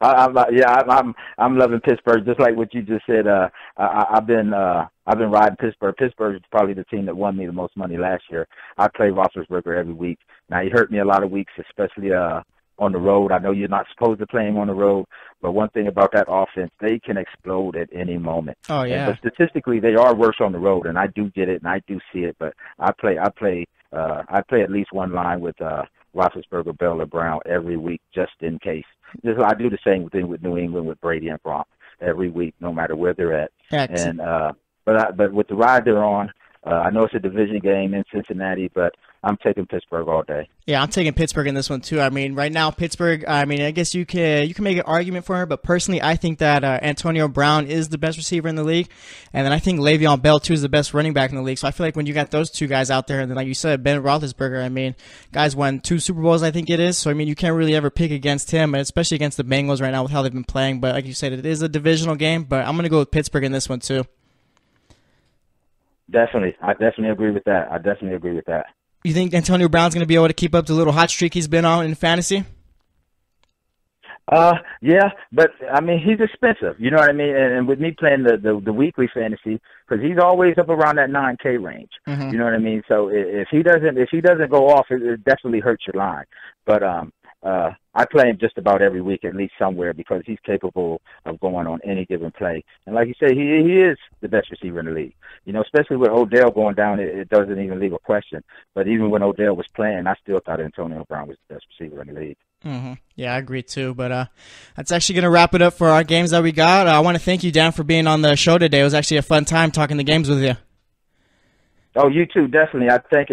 I'm loving Pittsburgh, just like what you just said. I've been riding Pittsburgh. Pittsburgh is probably the team that won me the most money last year. I play Roethlisberger every week. Now, he hurt me a lot of weeks, especially on the road. I know you're not supposed to play him on the road, but one thing about that offense, they can explode at any moment. Oh yeah. But statistically, they are worse on the road, and I do get it and I do see it. But I play at least one line with Roethlisberger, Bell, or Brown every week, just in case. Just I do the same thing with New England with Brady and Gronk every week, no matter where they're at. Excellent. And but with the ride they're on, I know it's a division game in Cincinnati, but I'm taking Pittsburgh all day. Yeah, I'm taking Pittsburgh in this one too. I mean, right now Pittsburgh. I mean, I guess you can make an argument for her, but personally, I think that Antonio Brown is the best receiver in the league, and then I think Le'Veon Bell too is the best running back in the league. So I feel like when you got those two guys out there, and then like you said, Ben Roethlisberger. I mean, guys won 2 Super Bowls, I think it is. So I mean, you can't really ever pick against him, especially against the Bengals right now with how they've been playing. But like you said, it is a divisional game. But I'm gonna go with Pittsburgh in this one too. Definitely. I definitely agree with that. You think Antonio Brown's going to be able to keep up the little hot streak he's been on in fantasy? Yeah, but I mean, he's expensive. You know what I mean? And with me playing the weekly fantasy, because he's always up around that 9K range. Mm-hmm. You know what I mean? So if he doesn't go off, it definitely hurts your line. But I play him just about every week, at least somewhere, because he's capable of going on any given play. And like you say, he is the best receiver in the league. You know, especially with Odell going down, it doesn't even leave a question. But even when Odell was playing, I still thought Antonio Brown was the best receiver in the league. Mm-hmm. Yeah, I agree too. But that's actually going to wrap it up for our games that we got. I want to thank you, Dan, for being on the show today. It was actually a fun time talking the games with you. Oh, you too, definitely. I thank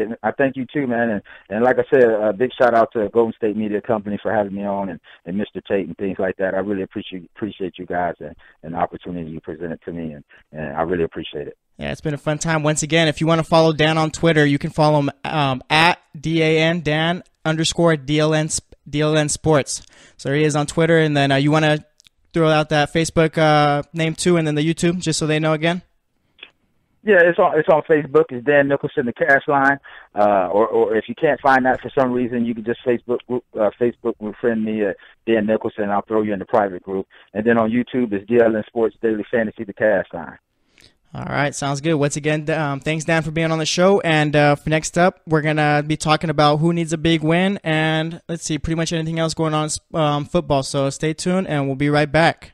you too, man. And like I said, a big shout out to Golden State Media Company for having me on, and Mr. Tate and things like that. I really appreciate you guys and the opportunity you presented to me, and I really appreciate it. Yeah, it's been a fun time. Once again, if you want to follow Dan on Twitter, you can follow him at Dan_DLN Sports. So there he is on Twitter, and then you want to throw out that Facebook name too, and then the YouTube, just so they know again. Yeah, it's on Facebook. It's Dan Nicholson, the Cashline. Or if you can't find that for some reason, you can just Facebook friend me at Dan Nicholson, and I'll throw you in the private group. And then on YouTube, it's DLN Sports Daily Fantasy, the Cashline. All right, sounds good. Once again, thanks, Dan, for being on the show. And for next up, we're going to be talking about who needs a big win. And let's see, pretty much anything else going on football. So stay tuned, and we'll be right back.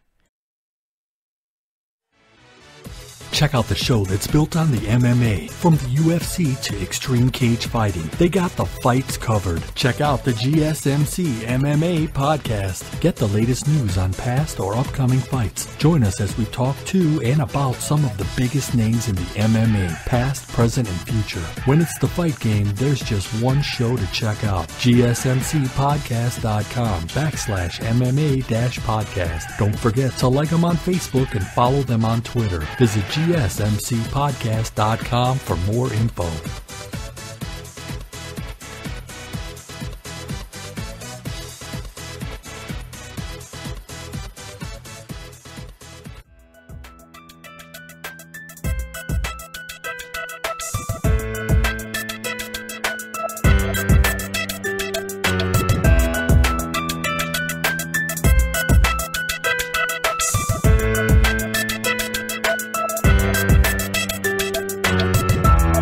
Check out the show that's built on the MMA. From the UFC to extreme cage fighting, they got the fights covered. Check out the GSMC MMA podcast. Get the latest news on past or upcoming fights. Join us as we talk to and about some of the biggest names in the MMA, past, present, and future. When it's the fight game, there's just one show to check out. GSMCpodcast.com/MMA-podcast. Don't forget to like them on Facebook and follow them on Twitter. Visit GSMCpodcast.com for more info.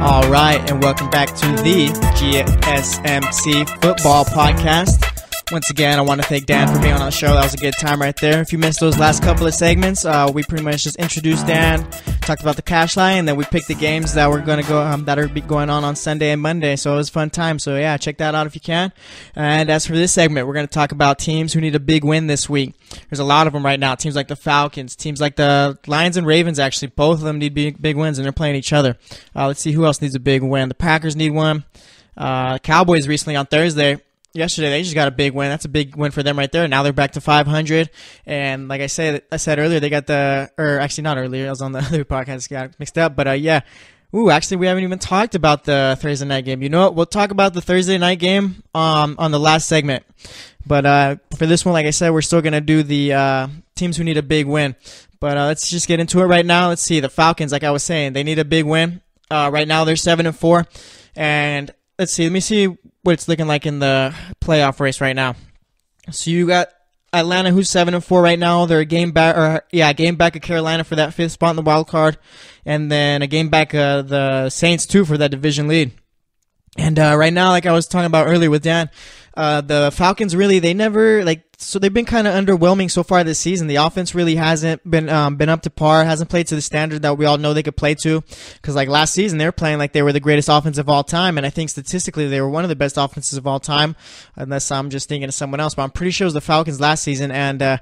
All right, and welcome back to the GSMC Football Podcast. Once again, I want to thank Dan for being on the show. That was a good time right there. If you missed those last couple of segments, we pretty much just introduced Dan, talked about the Cashline, and then we picked the games that we're going to go that are going on Sunday and Monday. So it was a fun time. So yeah, check that out if you can. And as for this segment, we're going to talk about teams who need a big win this week. There's a lot of them right now. Teams like the Falcons, teams like the Lions and Ravens. Actually, both of them need big wins, and they're playing each other. Let's see who else needs a big win. The Packers need one. Cowboys recently on Thursday. Yesterday, they just got a big win. That's a big win for them right there. Now they're back to 500. And like I said earlier, they got actually not earlier. I was on the other podcast, got mixed up. But yeah, Ooh, actually, we haven't even talked about the Thursday night game. You know what? We'll talk about the Thursday night game on the last segment. But for this one, like I said, we're still going to do the teams who need a big win. But let's just get into it right now. Let's see. The Falcons, like I was saying, they need a big win. Right now, they're 7-4. And let's see. Let me see what it's looking like in the playoff race right now. So you got Atlanta, who's 7-4 right now. They're a game back of Carolina for that 5th spot in the wild card, and then a game back of the Saints too for that division lead. And right now, like I was talking about earlier with Dan, the Falcons really they've been kind of underwhelming so far this season. The offense really hasn't been up to par, hasn't played to the standard that we all know they could play to. Because like last season, they were playing like they were the greatest offense of all time, and I think statistically they were one of the best offenses of all time, unless I'm just thinking of someone else. But I'm pretty sure it was the Falcons last season, and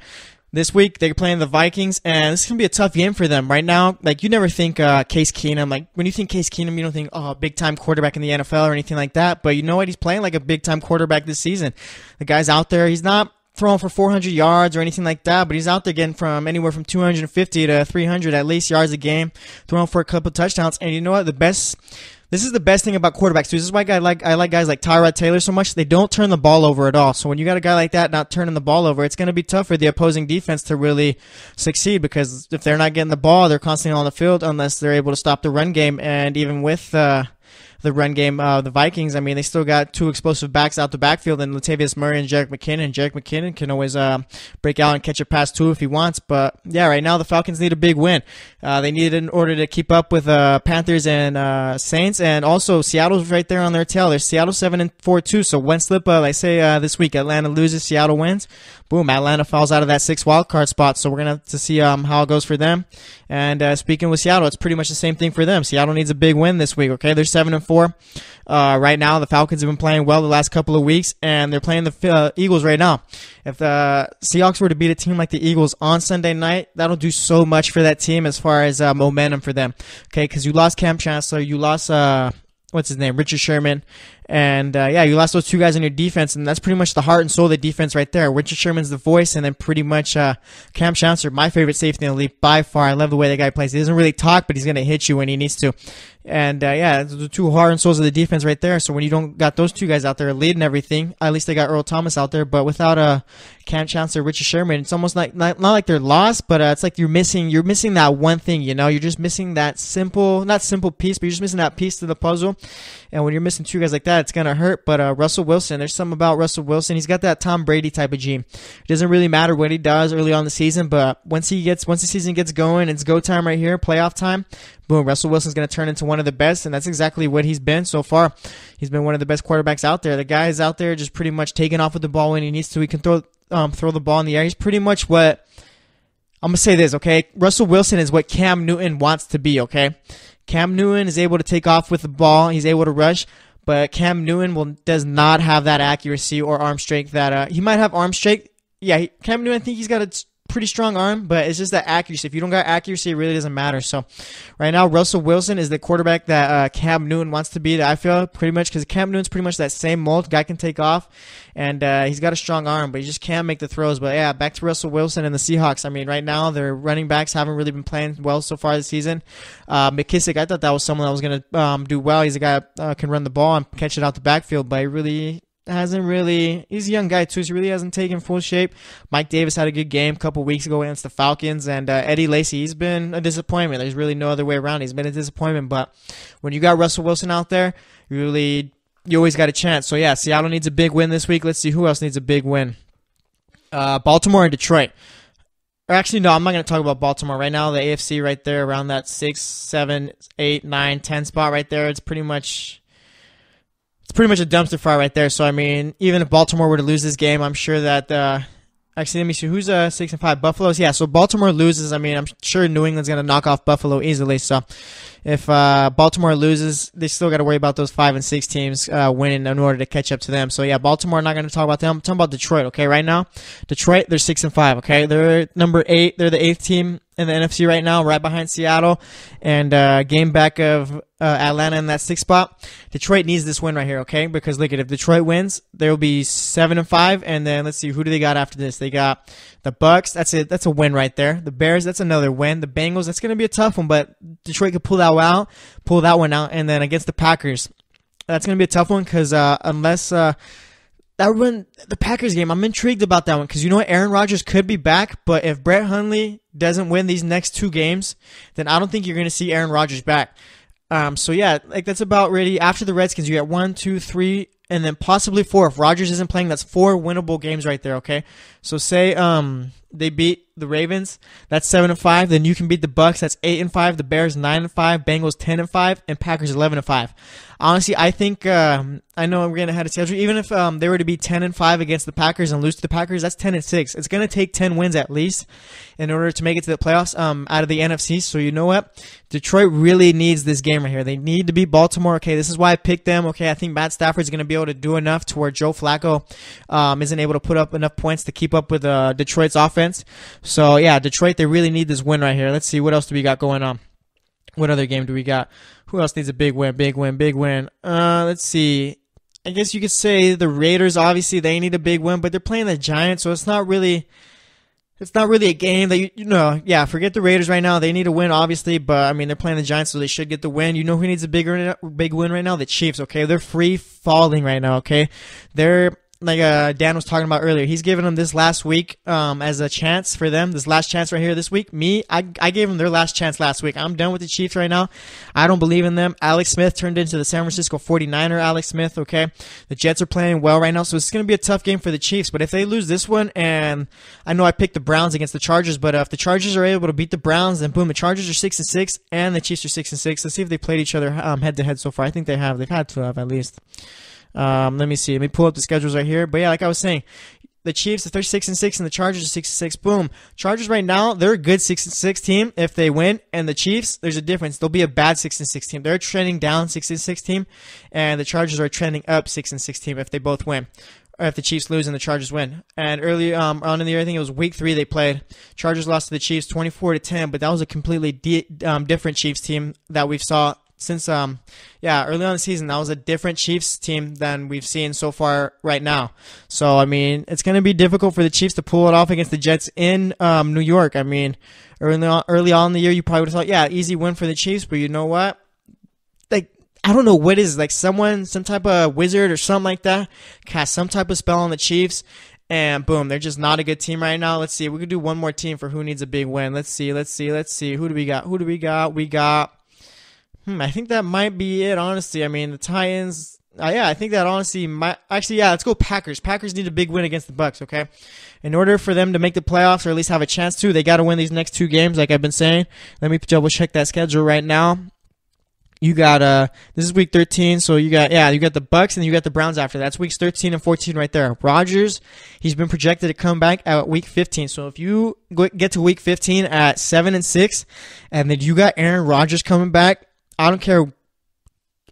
this week they're playing the Vikings, and this is gonna be a tough game for them. Right now, like you never think Case Keenum. Like when you think Case Keenum, you don't think big time quarterback in the NFL or anything like that. But you know what? He's playing like a big time quarterback this season. The guy's out there. He's not throwing for 400 yards or anything like that, but he's out there getting from anywhere from 250 to 300 at least yards a game, throwing for a couple touchdowns. And you know what? This is the best thing about quarterbacks too. This is why I like guys like Tyrod Taylor so much. They don't turn the ball over at all. So when you got a guy like that not turning the ball over, it's going to be tough for the opposing defense to really succeed, because if they're not getting the ball, they're constantly on the field unless they're able to stop the run game. And even with the run game of the Vikings, I mean, they still got 2 explosive backs out the backfield, and Latavius Murray and Jerick McKinnon. Jerick McKinnon can always break out and catch a pass too if he wants. But yeah, right now the Falcons need a big win. They need it in order to keep up with Panthers and Saints, and also Seattle's right there on their tail. There's Seattle 7-4 too. So one slip, like say this week, Atlanta loses, Seattle wins. Boom, Atlanta falls out of that 6th wild card spot. So we're gonna have to see how it goes for them. And speaking with Seattle, it's pretty much the same thing for them. Seattle needs a big win this week. Okay, they're 7-4. Right now, the Falcons have been playing well the last couple of weeks, and they're playing the Eagles right now. If the Seahawks were to beat a team like the Eagles on Sunday night, that'll do so much for that team as far as momentum for them. Okay, because you lost Cam Chancellor, you lost what's his name, Richard Sherman. And, you lost those 2 guys on your defense, and that's pretty much the heart and soul of the defense right there. Richard Sherman's the voice, and then pretty much Cam Chancellor, my favorite safety in the league by far. I love the way that guy plays. He doesn't really talk, but he's going to hit you when he needs to. And, the 2 heart and souls of the defense right there. So when you don't got those 2 guys out there leading everything, at least they got Earl Thomas out there, but without Cam Chancellor, Richard Sherman, it's almost like not like they're lost, but it's like you're missing that one thing, you know? You're just missing that not simple piece, but you're just missing that piece to the puzzle. And when you're missing 2 guys like that, it's going to hurt. But Russell Wilson, there's something about Russell Wilson. He's got that Tom Brady type of gene. It doesn't really matter what he does early on in the season, but once the season gets going, it's go time right here, playoff time. Boom, Russell Wilson's going to turn into one of the best, and that's exactly what he's been so far. He's been one of the best quarterbacks out there. The guy is out there just pretty much taking off with the ball when he needs to. He can throw the ball in the air. He's pretty much what I'm going to say this, okay? Russell Wilson is what Cam Newton wants to be, okay? Cam Newton is able to take off with the ball. He's able to rush. But Cam Newton does not have that accuracy or arm strength that he might have arm strength. Yeah, Cam Newton, I think he's got a pretty strong arm, but it's just that accuracy. If you don't got accuracy, it really doesn't matter. So right now, Russell Wilson is the quarterback that Cam Newton wants to be, that I feel pretty much, because Cam Newton's pretty much that same mold. Guy can take off, and he's got a strong arm, but he just can't make the throws. But yeah, back to Russell Wilson and the Seahawks. I mean, right now, their running backs haven't really been playing well so far this season. McKissick, I thought that was someone that was going to do well. He's a guy that can run the ball and catch it out the backfield, but he really he's a young guy too, so he really hasn't taken full shape. Mike Davis had a good game a couple weeks ago against the Falcons, and Eddie Lacy, he's been a disappointment. There's really no other way around. He's been a disappointment, but when you got Russell Wilson out there, you always got a chance. So yeah, Seattle needs a big win this week. Let's see who else needs a big win. Baltimore and Detroit. Or actually, no, I'm not going to talk about Baltimore right now. The AFC right there around that 6, 7, 8, 9, 10 spot right there. It's pretty much a dumpster fire right there. So, I mean, even if Baltimore were to lose this game, I'm sure that actually, let me see. Who's 6-5? Buffalo's? Yeah, so Baltimore loses. I mean, I'm sure New England's going to knock off Buffalo easily. So if Baltimore loses, they still got to worry about those 5 and 6 teams winning in order to catch up to them. So, yeah, Baltimore, not going to talk about them. I'm talking about Detroit, okay, right now. Detroit, they're 6-5, okay? They're number 8. They're the 8th team in the NFC right now, right behind Seattle, and game back of Atlanta in that 6th spot. Detroit needs this win right here, okay? Because look at, if Detroit wins, they'll be 7-5, and then let's see, who do they got after this? They got the Bucks. That's a win right there. The Bears, that's another win. The Bengals, that's going to be a tough one, but Detroit could pull that go out, pull that one out, and then against the Packers, that's going to be a tough one because unless that one, the Packers game, I'm intrigued about that one because you know what, Aaron Rodgers could be back, but if Brett Hundley doesn't win these next 2 games, then I don't think you're going to see Aaron Rodgers back. So yeah, like that's about ready. After the Redskins, you got 1, 2, 3, and then possibly 4. If Rodgers isn't playing, that's 4 winnable games right there, okay? So say they beat the Ravens, that's 7-5. Then you can beat the Bucks, that's 8-5. The Bears 9-5, Bengals 10-5, and Packers 11-5. Honestly, I think I know we're getting ahead of schedule. Even if they were to be 10-5 against the Packers and lose to the Packers, that's 10-6. It's gonna take 10 wins at least in order to make it to the playoffs out of the NFC. So you know what? Detroit really needs this game right here. They need to beat Baltimore. Okay, this is why I picked them. Okay, I think Matt Stafford's gonna be able to do enough to where Joe Flacco isn't able to put up enough points to keep up with Detroit's offense. So yeah, Detroit, they really need this win right here. Let's see, what else do we got going on? What other game do we got? Who else needs a big win? Big win. Let's see. I guess you could say the Raiders, obviously, they need a big win, but they're playing the Giants, so it's not really a game that, you know, yeah, forget the Raiders right now. They need a win, obviously, but, I mean, they're playing the Giants, so they should get the win. You know who needs a big win right now? The Chiefs, okay? They're free falling right now, okay? They're, like Dan was talking about earlier, he's giving them this last week as a chance for them, this last chance right here this week. I gave them their last chance last week. I'm done with the Chiefs right now. I don't believe in them. Alex Smith turned into the San Francisco 49er Alex Smith, okay? The Jets are playing well right now, so it's going to be a tough game for the Chiefs. But if they lose this one, and I know I picked the Browns against the Chargers, but if the Chargers are able to beat the Browns, then boom, the Chargers are 6-6, and the Chiefs are 6-6. Let's see if they played each other head-to-head so far. I think they have. They've had to have at least. Let me see. Let me pull up the schedules right here. But yeah, like I was saying, the Chiefs, they're 6-6, and the Chargers are 6-6. Boom. Chargers right now, they're a good 6-6 team if they win. And the Chiefs, there's a difference. They'll be a bad 6-6 team. They're trending down 6-6 team, and the Chargers are trending up 6-6 team if they both win. Or if the Chiefs lose and the Chargers win. And early on in the year, I think it was week 3 they played. Chargers lost to the Chiefs 24-10, but that was a completely different Chiefs team that we've saw since early on in the season. That was a different Chiefs team than we've seen so far right now. So I mean, it's going to be difficult for the Chiefs to pull it off against the Jets in New York. I mean, early on in the year, you probably would have thought, yeah, easy win for the Chiefs. But you know what? Like, I don't know what is, like, some type of wizard or something like that cast some type of spell on the Chiefs, and boom, they're just not a good team right now. Let's see, we could do one more team for who needs a big win. Let's see. Who do we got? We got. I think that might be it, honestly. I mean, the Titans. I think that honestly might. Actually, yeah, let's go Packers. Packers need a big win against the Bucks, okay? In order for them to make the playoffs or at least have a chance to, they got to win these next 2 games, like I've been saying. Let me double check that schedule right now. You got this is week 13, so you got the Bucks and you got the Browns after that. That's weeks 13 and 14 right there. Rodgers, he's been projected to come back at week 15. So if you get to week 15 at 7-6, and then you got Aaron Rodgers coming back, I don't care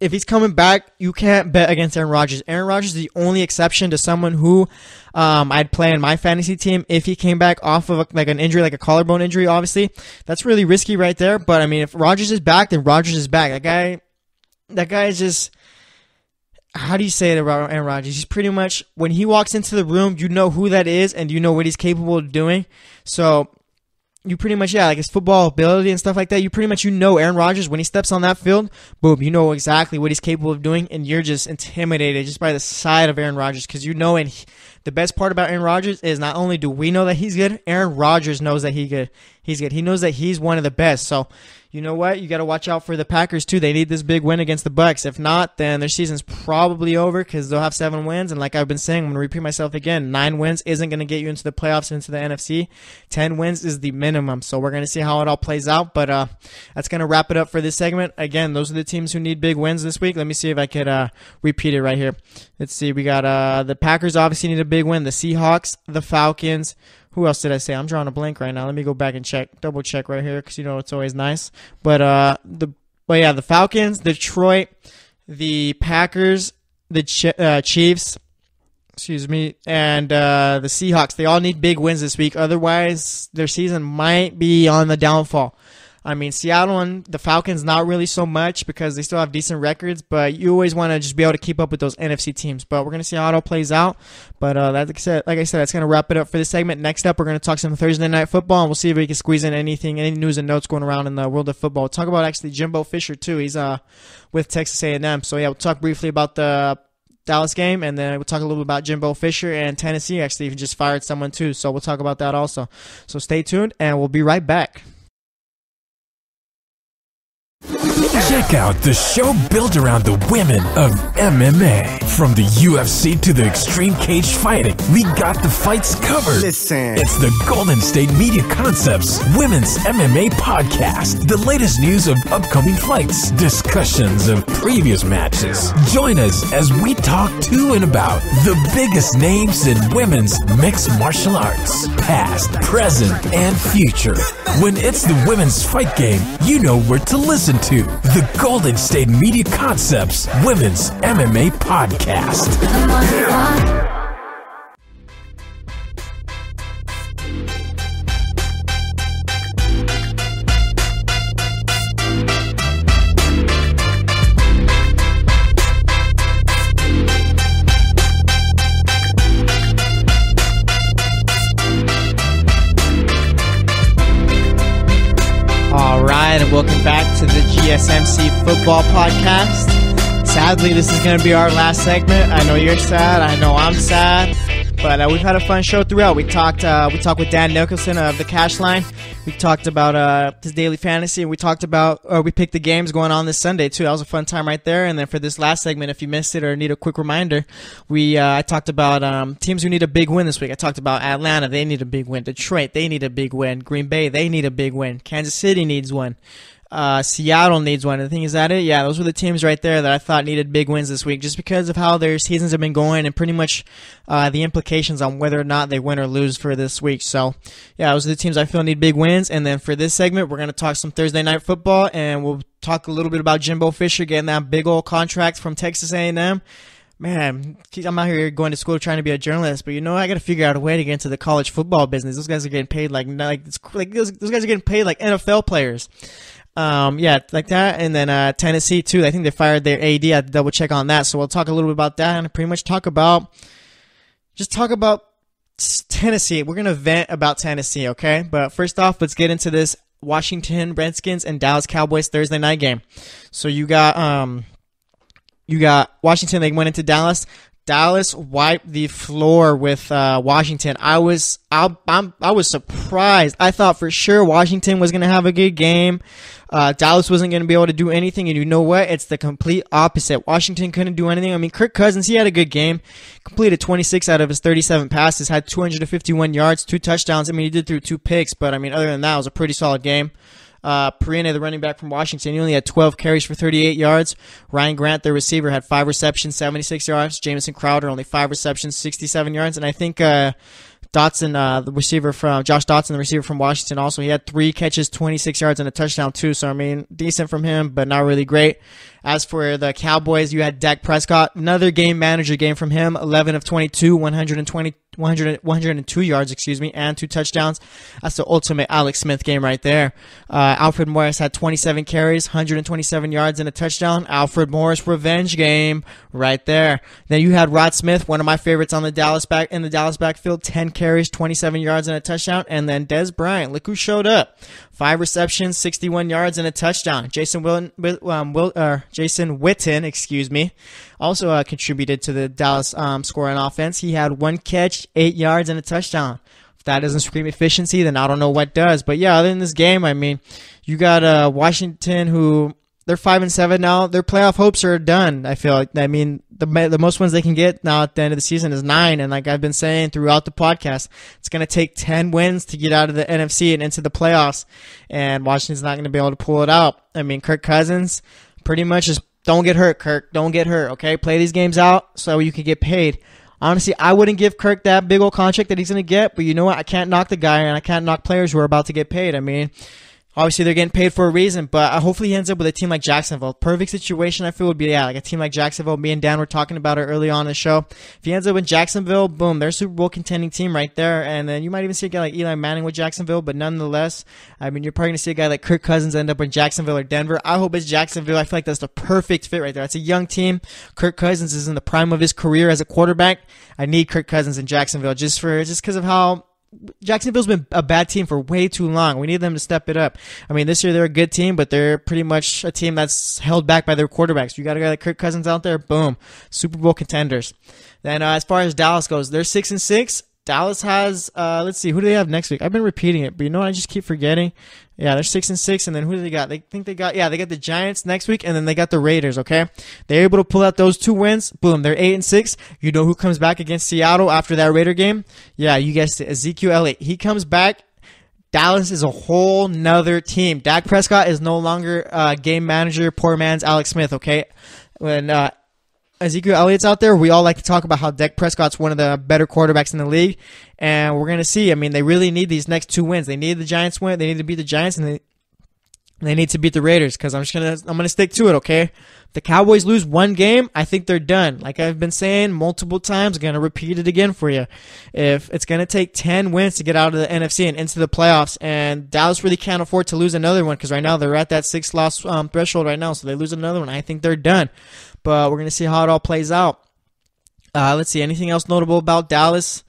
if he's coming back, you can't bet against Aaron Rodgers. Aaron Rodgers is the only exception to someone who I'd play in my fantasy team if he came back off of an injury, like a collarbone injury, obviously. That's really risky right there. But, I mean, if Rodgers is back, then Rodgers is back. That guy is just, how do you say it about Aaron Rodgers? He's pretty much, when he walks into the room, you know who that is and you know what he's capable of doing. So you pretty much, like his football ability and stuff like that, you know Aaron Rodgers, when he steps on that field, boom, you know exactly what he's capable of doing, and you're just intimidated just by the sight of Aaron Rodgers, because you know, and the best part about Aaron Rodgers is not only do we know that he's good, Aaron Rodgers knows that he's good. He knows that he's one of the best. So, you know what? You got to watch out for the Packers, too. They need this big win against the Bucks. If not, then their season's probably over because they'll have 7 wins. And like I've been saying, I'm going to repeat myself again. 9 wins isn't going to get you into the playoffs, into the NFC. 10 wins is the minimum. So we're going to see how it all plays out. But that's going to wrap it up for this segment. Again, those are the teams who need big wins this week. Let me see if I could repeat it right here. Let's see. We got the Packers obviously need a big win. The Seahawks, the Falcons. Who else did I say? I'm drawing a blank right now. Let me go back and double check right here, because you know it's always nice. But the Falcons, Detroit, the Packers, the Chiefs, and the Seahawks. They all need big wins this week. Otherwise, their season might be on the downfall. I mean, Seattle and the Falcons, not really so much because they still have decent records, but you always want to just be able to keep up with those NFC teams. But we're going to see how it all plays out. But like I said, that's going to wrap it up for this segment. Next up, we're going to talk some Thursday Night Football, and we'll see if we can squeeze in any news and notes going around in the world of football. We'll talk about actually Jimbo Fisher, too. He's with Texas A&M. So, yeah, we'll talk briefly about the Dallas game, and then we'll talk a little bit about Jimbo Fisher and Tennessee. Actually, he just fired someone too, so we'll talk about that also. So stay tuned, and we'll be right back. Check out the show built around the women of MMA. From the UFC to the extreme cage fighting, we got the fights covered. Listen. It's the Golden State Media Concepts Women's MMA Podcast. The latest news of upcoming fights, discussions of previous matches. Join us as we talk to and about the biggest names in women's mixed martial arts, past, present, and future. When it's the women's fight game, you know where to listen to. The Golden State Media Concepts Women's MMA Podcast. And welcome back to the GSMC Football Podcast. Sadly, this is going to be our last segment. I know you're sad. I know I'm sad. But we've had a fun show throughout. We talked with Dan Nicholson of the Cashline. We talked about his daily fantasy. And we picked the games going on this Sunday, too. That was a fun time right there. And then for this last segment, if you missed it or need a quick reminder, I talked about teams who need a big win this week. I talked about Atlanta. They need a big win. Detroit, they need a big win. Green Bay, they need a big win. Kansas City needs one. Seattle needs one. I think, is that it? Yeah, those were the teams right there that I thought needed big wins this week just because of how their seasons have been going and pretty much the implications on whether or not they win or lose for this week. So, yeah, those are the teams I feel need big wins. And then for this segment, we're going to talk some Thursday Night Football, and we'll talk a little bit about Jimbo Fisher getting that big old contract from Texas A&M. Man, I'm out here going to school trying to be a journalist, but I got to figure out a way to get into the college football business. Those guys are getting paid like those guys are getting paid like NFL players. Yeah, like that. And then Tennessee too. I think they fired their AD. I had to double check on that. So we'll talk a little bit about that and pretty much talk about Tennessee. We're gonna vent about Tennessee, okay? But first off, let's get into this Washington Redskins and Dallas Cowboys Thursday night game. So you got Washington. They went into Dallas. Dallas wiped the floor with Washington. I was surprised. I thought for sure Washington was going to have a good game. Dallas wasn't going to be able to do anything, and you know what? It's the complete opposite. Washington couldn't do anything. I mean, Kirk Cousins, he had a good game. Completed 26 out of his 37 passes, had 251 yards, 2 touchdowns. I mean, he did through 2 picks, but I mean, other than that, it was a pretty solid game. Perine, the running back from Washington, he only had 12 carries for 38 yards. Ryan Grant, the receiver, had 5 receptions, 76 yards. Jamison Crowder, only 5 receptions, 67 yards. And I think Josh Dotson, the receiver from Washington, also, he had 3 catches, 26 yards, and a touchdown, too. So, I mean, decent from him, but not really great. As for the Cowboys, you had Dak Prescott, another game manager game from him, 11 of 22, 102 yards, and 2 touchdowns. That's the ultimate Alex Smith game right there. Alfred Morris had 27 carries, 127 yards, and a touchdown. Alfred Morris revenge game right there. Then you had Rod Smith, one of my favorites in the Dallas backfield, 10 carries, 27 yards, and a touchdown. And then Dez Bryant, look who showed up. 5 receptions, 61 yards, and a touchdown. Jason Witten, also contributed to the Dallas scoring offense. He had 1 catch, 8 yards, and a touchdown. If that doesn't scream efficiency, then I don't know what does. But yeah, other than this game, I mean, you got Washington, who they're 5-7 now. Their playoff hopes are done. I feel like. I mean, the most ones they can get now at the end of the season is 9. And like I've been saying throughout the podcast, it's going to take 10 wins to get out of the NFC and into the playoffs. And Washington's not going to be able to pull it out. I mean, Kirk Cousins pretty much just don't get hurt, Kirk. Don't get hurt, okay? Play these games out so you can get paid. Honestly, I wouldn't give Kirk that big old contract that he's going to get, but you know what? I can't knock the guy, and I can't knock players who are about to get paid. I mean, Obviously, they're getting paid for a reason, but hopefully he ends up with a team like Jacksonville. Perfect situation, I feel, would be, like a team like Jacksonville. Me and Dan were talking about it early on in the show. If he ends up in Jacksonville, boom, they're a Super Bowl contending team right there. And then you might even see a guy like Eli Manning with Jacksonville, but nonetheless, I mean, you're probably going to see a guy like Kirk Cousins end up in Jacksonville or Denver. I hope it's Jacksonville. I feel like that's the perfect fit right there. It's a young team. Kirk Cousins is in the prime of his career as a quarterback. I need Kirk Cousins in Jacksonville just because of how Jacksonville's been a bad team for way too long. We need them to step it up. I mean, this year they're a good team, but they're pretty much a team that's held back by their quarterbacks. You got a guy like Kirk Cousins out there, boom, Super Bowl contenders. Then as far as Dallas goes, they're 6-6. Dallas has, let's see, who do they have next week? I've been repeating it, but you know what? I just keep forgetting. Yeah, they're 6-6, and then who do they got? They got the Giants next week, and then they got the Raiders, okay? They're able to pull out those 2 wins. Boom, they're 8-6. You know who comes back against Seattle after that Raider game? Yeah, you guessed it, Ezekiel Elliott. He comes back. Dallas is a whole nother team. Dak Prescott is no longer game manager, poor man's Alex Smith, okay? When Ezekiel Elliott's out there, we all like to talk about how Dak Prescott's one of the better quarterbacks in the league, and we're going to see. I mean, they really need these next 2 wins. They need the Giants win. They need to beat the Giants, and they need to beat the Raiders, because I'm gonna stick to it, okay? If the Cowboys lose 1 game, I think they're done. Like I've been saying multiple times, I'm going to repeat it again for you. If it's going to take 10 wins to get out of the NFC and into the playoffs, and Dallas really can't afford to lose another one, because right now they're at that 6-loss threshold right now, so they lose another one, I think they're done. But we're going to see how it all plays out. Let's see, anything else notable about Dallas?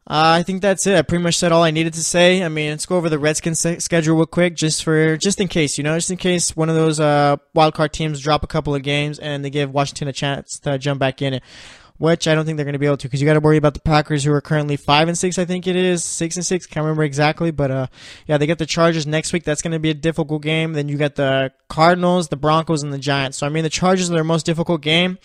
I think that's it. I pretty much said all I needed to say. I mean, let's go over the Redskins schedule real quick, just in case, just in case one of those wildcard teams drop a couple of games and they give Washington a chance to jump back in it, which I don't think they're going to be able to, because you got to worry about the Packers, who are currently 5-6. I think it is 6-6. Can't remember exactly, but yeah, they get the Chargers next week. That's going to be a difficult game. Then you got the Cardinals, the Broncos, and the Giants. So I mean, the Chargers are their most difficult game,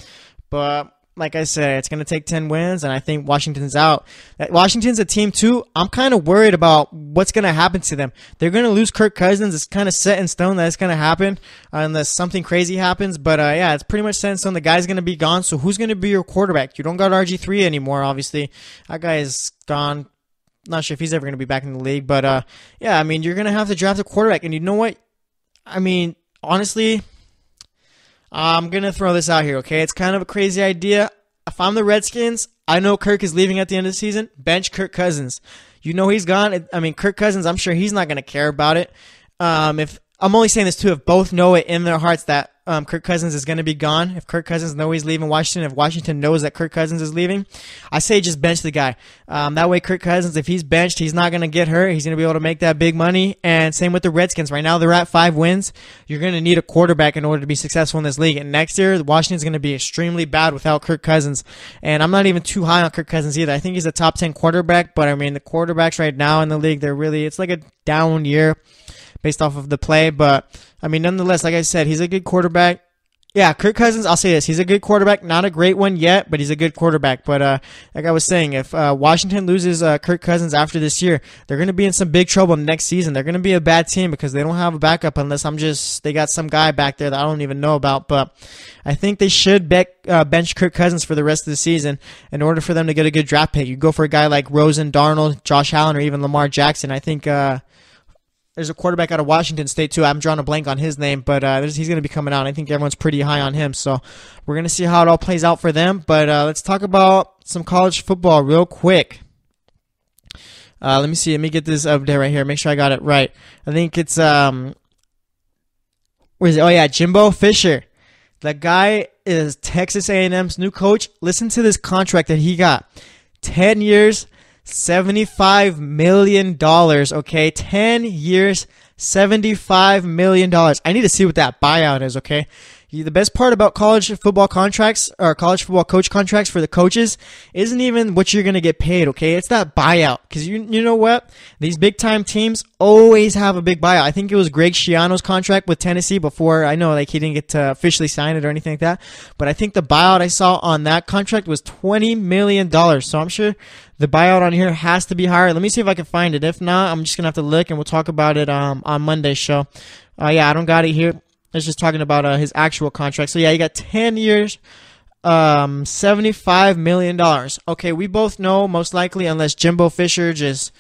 but like I said, it's going to take 10 wins, and I think Washington's out. Washington's a team, too. I'm kind of worried about what's going to happen to them. They're going to lose Kirk Cousins. It's kind of set in stone that it's going to happen unless something crazy happens. But, yeah, it's pretty much set in stone. The guy's going to be gone, so who's going to be your quarterback? You don't got RG3 anymore, obviously. That guy is gone. Not sure if he's ever going to be back in the league. But, yeah, I mean, you're going to have to draft a quarterback. And you know what? I mean, honestly, I'm going to throw this out here, okay? It's kind of a crazy idea. If I'm the Redskins, I know Kirk is leaving at the end of the season. Bench Kirk Cousins. You know he's gone. I mean, Kirk Cousins, I'm sure he's not going to care about it. If I'm only saying this, too, if both know it in their hearts that Kirk Cousins is going to be gone. If Kirk Cousins knows he's leaving Washington, if Washington knows that Kirk Cousins is leaving, I say just bench the guy. That way, Kirk Cousins, if he's benched, he's not going to get hurt. He's going to be able to make that big money. And same with the Redskins. Right now, they're at 5 wins. You're going to need a quarterback in order to be successful in this league. And next year, Washington's going to be extremely bad without Kirk Cousins. And I'm not even too high on Kirk Cousins either. I think he's a top 10 quarterback. But, I mean, the quarterbacks right now in the league, it's like a down year based off of the play. But, I mean, nonetheless, like I said, he's a good quarterback. Yeah, Kirk Cousins, I'll say this. He's a good quarterback. Not a great one yet, but he's a good quarterback. But like I was saying, if Washington loses Kirk Cousins after this year, they're going to be in some big trouble next season. They're going to be a bad team because they don't have a backup unless they got some guy back there that I don't even know about. But I think they should bench Kirk Cousins for the rest of the season in order for them to get a good draft pick. You go for a guy like Rosen, Darnold, Josh Allen, or even Lamar Jackson. I think there's a quarterback out of Washington State, too. I'm drawing a blank on his name, but he's going to be coming out. I think everyone's pretty high on him, so we're going to see how it all plays out for them. But let's talk about some college football real quick. Let me see. Let me get this update right here. Make sure I got it right. I think it's, where is it? Oh, yeah, Jimbo Fisher. The guy is Texas A&M's new coach. Listen to this contract that he got. 10 years, $75 million, okay? 10 years, $75 million. I need to see what that buyout is, okay? The best part about college football contracts or college football coach contracts for the coaches isn't even what you're going to get paid, okay? It's that buyout. Because you know what? These big-time teams always have a big buyout. I think it was Greg Schiano's contract with Tennessee before. I know like he didn't get to officially sign it or anything like that. But I think the buyout I saw on that contract was $20 million. So I'm sure the buyout on here has to be higher. Let me see if I can find it. If not, I'm just going to have to look, and we'll talk about it on Monday's show. Yeah, I don't got it here. It's just talking about his actual contract. So, yeah, you got 10 years, $75 million. Okay, we both know, most likely, unless Jimbo Fisher just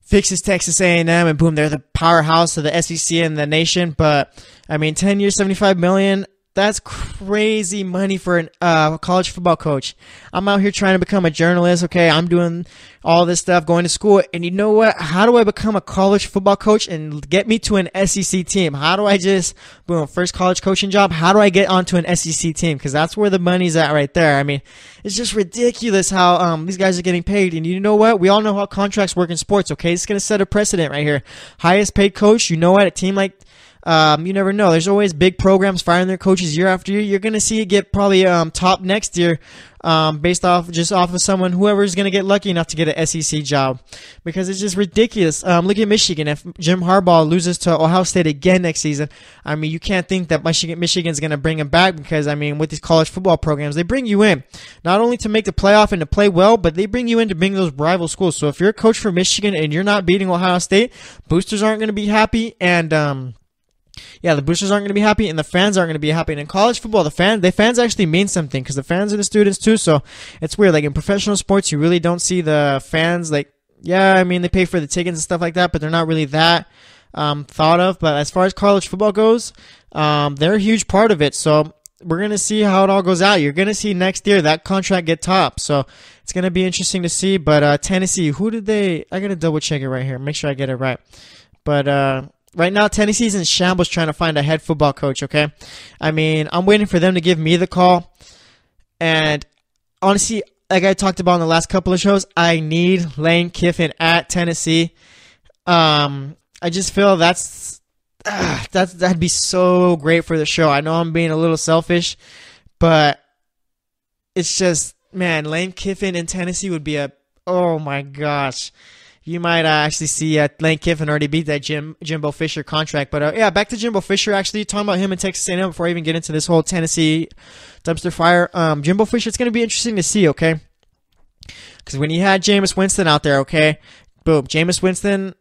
fixes Texas A&M, and boom, they're the powerhouse of the SEC and the nation. But I mean, 10 years, $75 million. That's crazy money for a college football coach. I'm out here trying to become a journalist. Okay, I'm doing all this stuff, going to school. And you know what? How do I become a college football coach and get me to an SEC team? How do I just, boom, first college coaching job? How do I get onto an SEC team? Because that's where the money's at right there. I mean, it's just ridiculous how these guys are getting paid. And you know what? We all know how contracts work in sports, okay? It's going to set a precedent right here. Highest paid coach, you know what? A team like you never know. There's always big programs firing their coaches year after year. You're going to see it get probably top next year based off of someone, whoever's going to get lucky enough to get an SEC job, because it's just ridiculous. Look at Michigan. If Jim Harbaugh loses to Ohio State again next season, I mean, you can't think that Michigan's going to bring him back, because, I mean, with these college football programs, they bring you in not only to make the playoff and to play well, but they bring you in to bring those rival schools. So if you're a coach for Michigan and you're not beating Ohio State, boosters aren't going to be happy, and the boosters aren't going to be happy, and the fans aren't going to be happy. And in college football, the fans actually mean something, because the fans are the students too. So it's weird. Like in professional sports, you really don't see the fans. Like, yeah, I mean, they pay for the tickets and stuff like that, but they're not really that thought of. But as far as college football goes, they're a huge part of it. So we're going to see how it all goes out. You're going to see next year that contract get topped. So it's going to be interesting to see. But Tennessee, I got to double check it right here, make sure I get it right. But right now, Tennessee's in shambles trying to find a head football coach, okay? I mean, I'm waiting for them to give me the call. And honestly, like I talked about in the last couple of shows, I need Lane Kiffin at Tennessee. I just feel that'd be so great for the show. I know I'm being a little selfish, but it's just, man, Lane Kiffin in Tennessee would be oh my gosh. You might actually see Lane Kiffin already beat that Jimbo Fisher contract. But yeah, back to Jimbo Fisher, actually, talking about him in Texas A&M before I even get into this whole Tennessee dumpster fire. Jimbo Fisher, it's going to be interesting to see, okay? Because when you had Jameis Winston out there, okay, boom, Jameis Winston,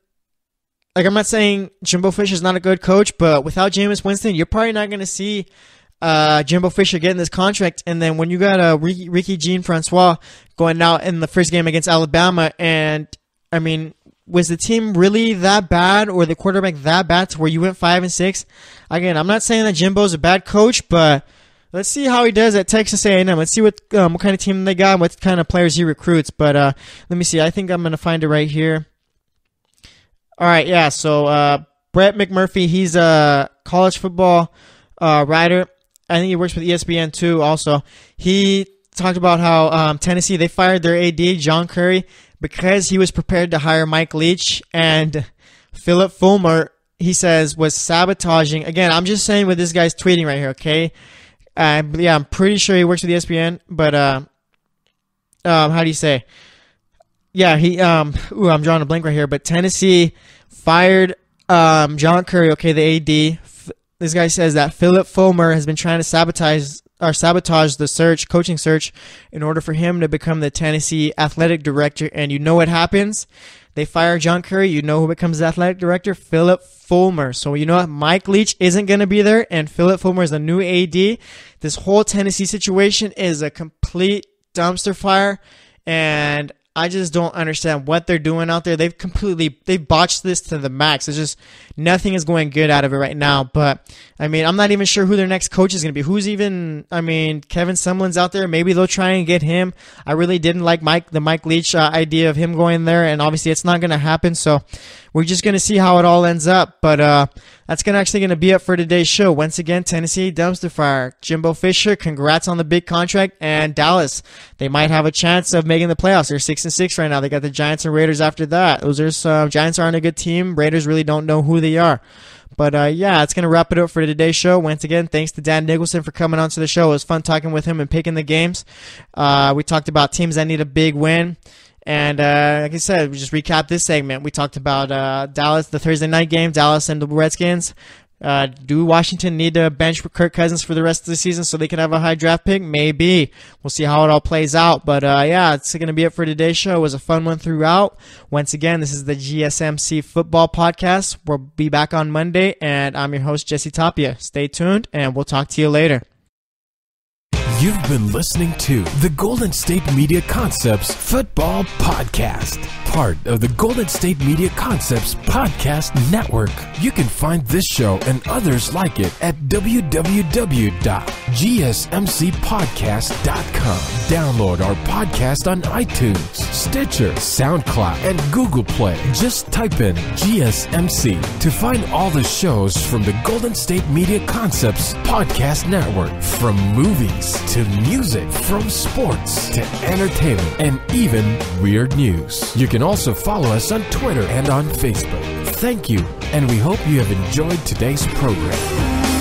like, I'm not saying Jimbo Fisher's not a good coach, but without Jameis Winston, you're probably not going to see Jimbo Fisher getting this contract. And then when you got Ricky Jean-Francois going out in the first game against Alabama, and I mean, was the team really that bad, or the quarterback that bad to where you went 5-6? Again, I'm not saying that Jimbo's a bad coach, but let's see how he does at Texas A&M. Let's see what kind of team they got and what kind of players he recruits. But let me see. I think I'm going to find it right here. All right, yeah. So Brett McMurphy, he's a college football writer. I think he works with ESPN too also. He talked about how Tennessee, they fired their AD, John Curry, because he was prepared to hire Mike Leach, and Philip Fulmer, he says, was sabotaging. Again, I'm just saying what this guy's tweeting right here, okay? Yeah, I'm pretty sure he works with ESPN, but how do you say? Yeah, I'm drawing a blank right here, but Tennessee fired John Curry, okay, the AD. This guy says that Philip Fulmer has been trying to sabotage the coaching search, in order for him to become the Tennessee athletic director. And you know what happens? They fire John Curry. You know who becomes the athletic director? Philip Fulmer. So you know what? Mike Leach isn't going to be there, and Philip Fulmer is the new AD. This whole Tennessee situation is a complete dumpster fire, and I just don't understand what they're doing out there. They've botched this to the max. It's just nothing is going good out of it right now. But I mean, I'm not even sure who their next coach is going to be. Kevin Sumlin's out there. Maybe they'll try and get him. I really didn't like the Mike Leach idea of him going there, and obviously it's not going to happen. So we're just going to see how it all ends up. But that's actually going to be it for today's show. Once again, Tennessee dumpster fire. Jimbo Fisher, congrats on the big contract. And Dallas, they might have a chance of making the playoffs. They're 6-6 right now. They got the Giants and Raiders after that. Giants aren't a good team. Raiders really don't know who they are. But yeah, it's going to wrap it up for today's show. Once again, thanks to Dan Nicholson for coming onto the show. It was fun talking with him and picking the games. We talked about teams that need a big win. And like I said, we just recap this segment. We talked about Dallas, the Thursday night game, Dallas and the Redskins. Do Washington need to bench Kirk Cousins for the rest of the season so they can have a high draft pick? Maybe. We'll see how it all plays out. But yeah, it's going to be it for today's show. It was a fun one throughout. Once again, this is the GSMC Football Podcast. We'll be back on Monday, and I'm your host, Jesse Tapia. Stay tuned, and we'll talk to you later. You've been listening to the Golden State Media Concepts Football Podcast, part of the Golden State Media Concepts Podcast Network. You can find this show and others like it at www.gsmcpodcast.com. Download our podcast on iTunes, Stitcher, SoundCloud, and Google Play. Just type in GSMC to find all the shows from the Golden State Media Concepts Podcast Network. From movies to music, from sports to entertainment, and even weird news. You can also follow us on Twitter and on Facebook. Thank you, and we hope you have enjoyed today's program.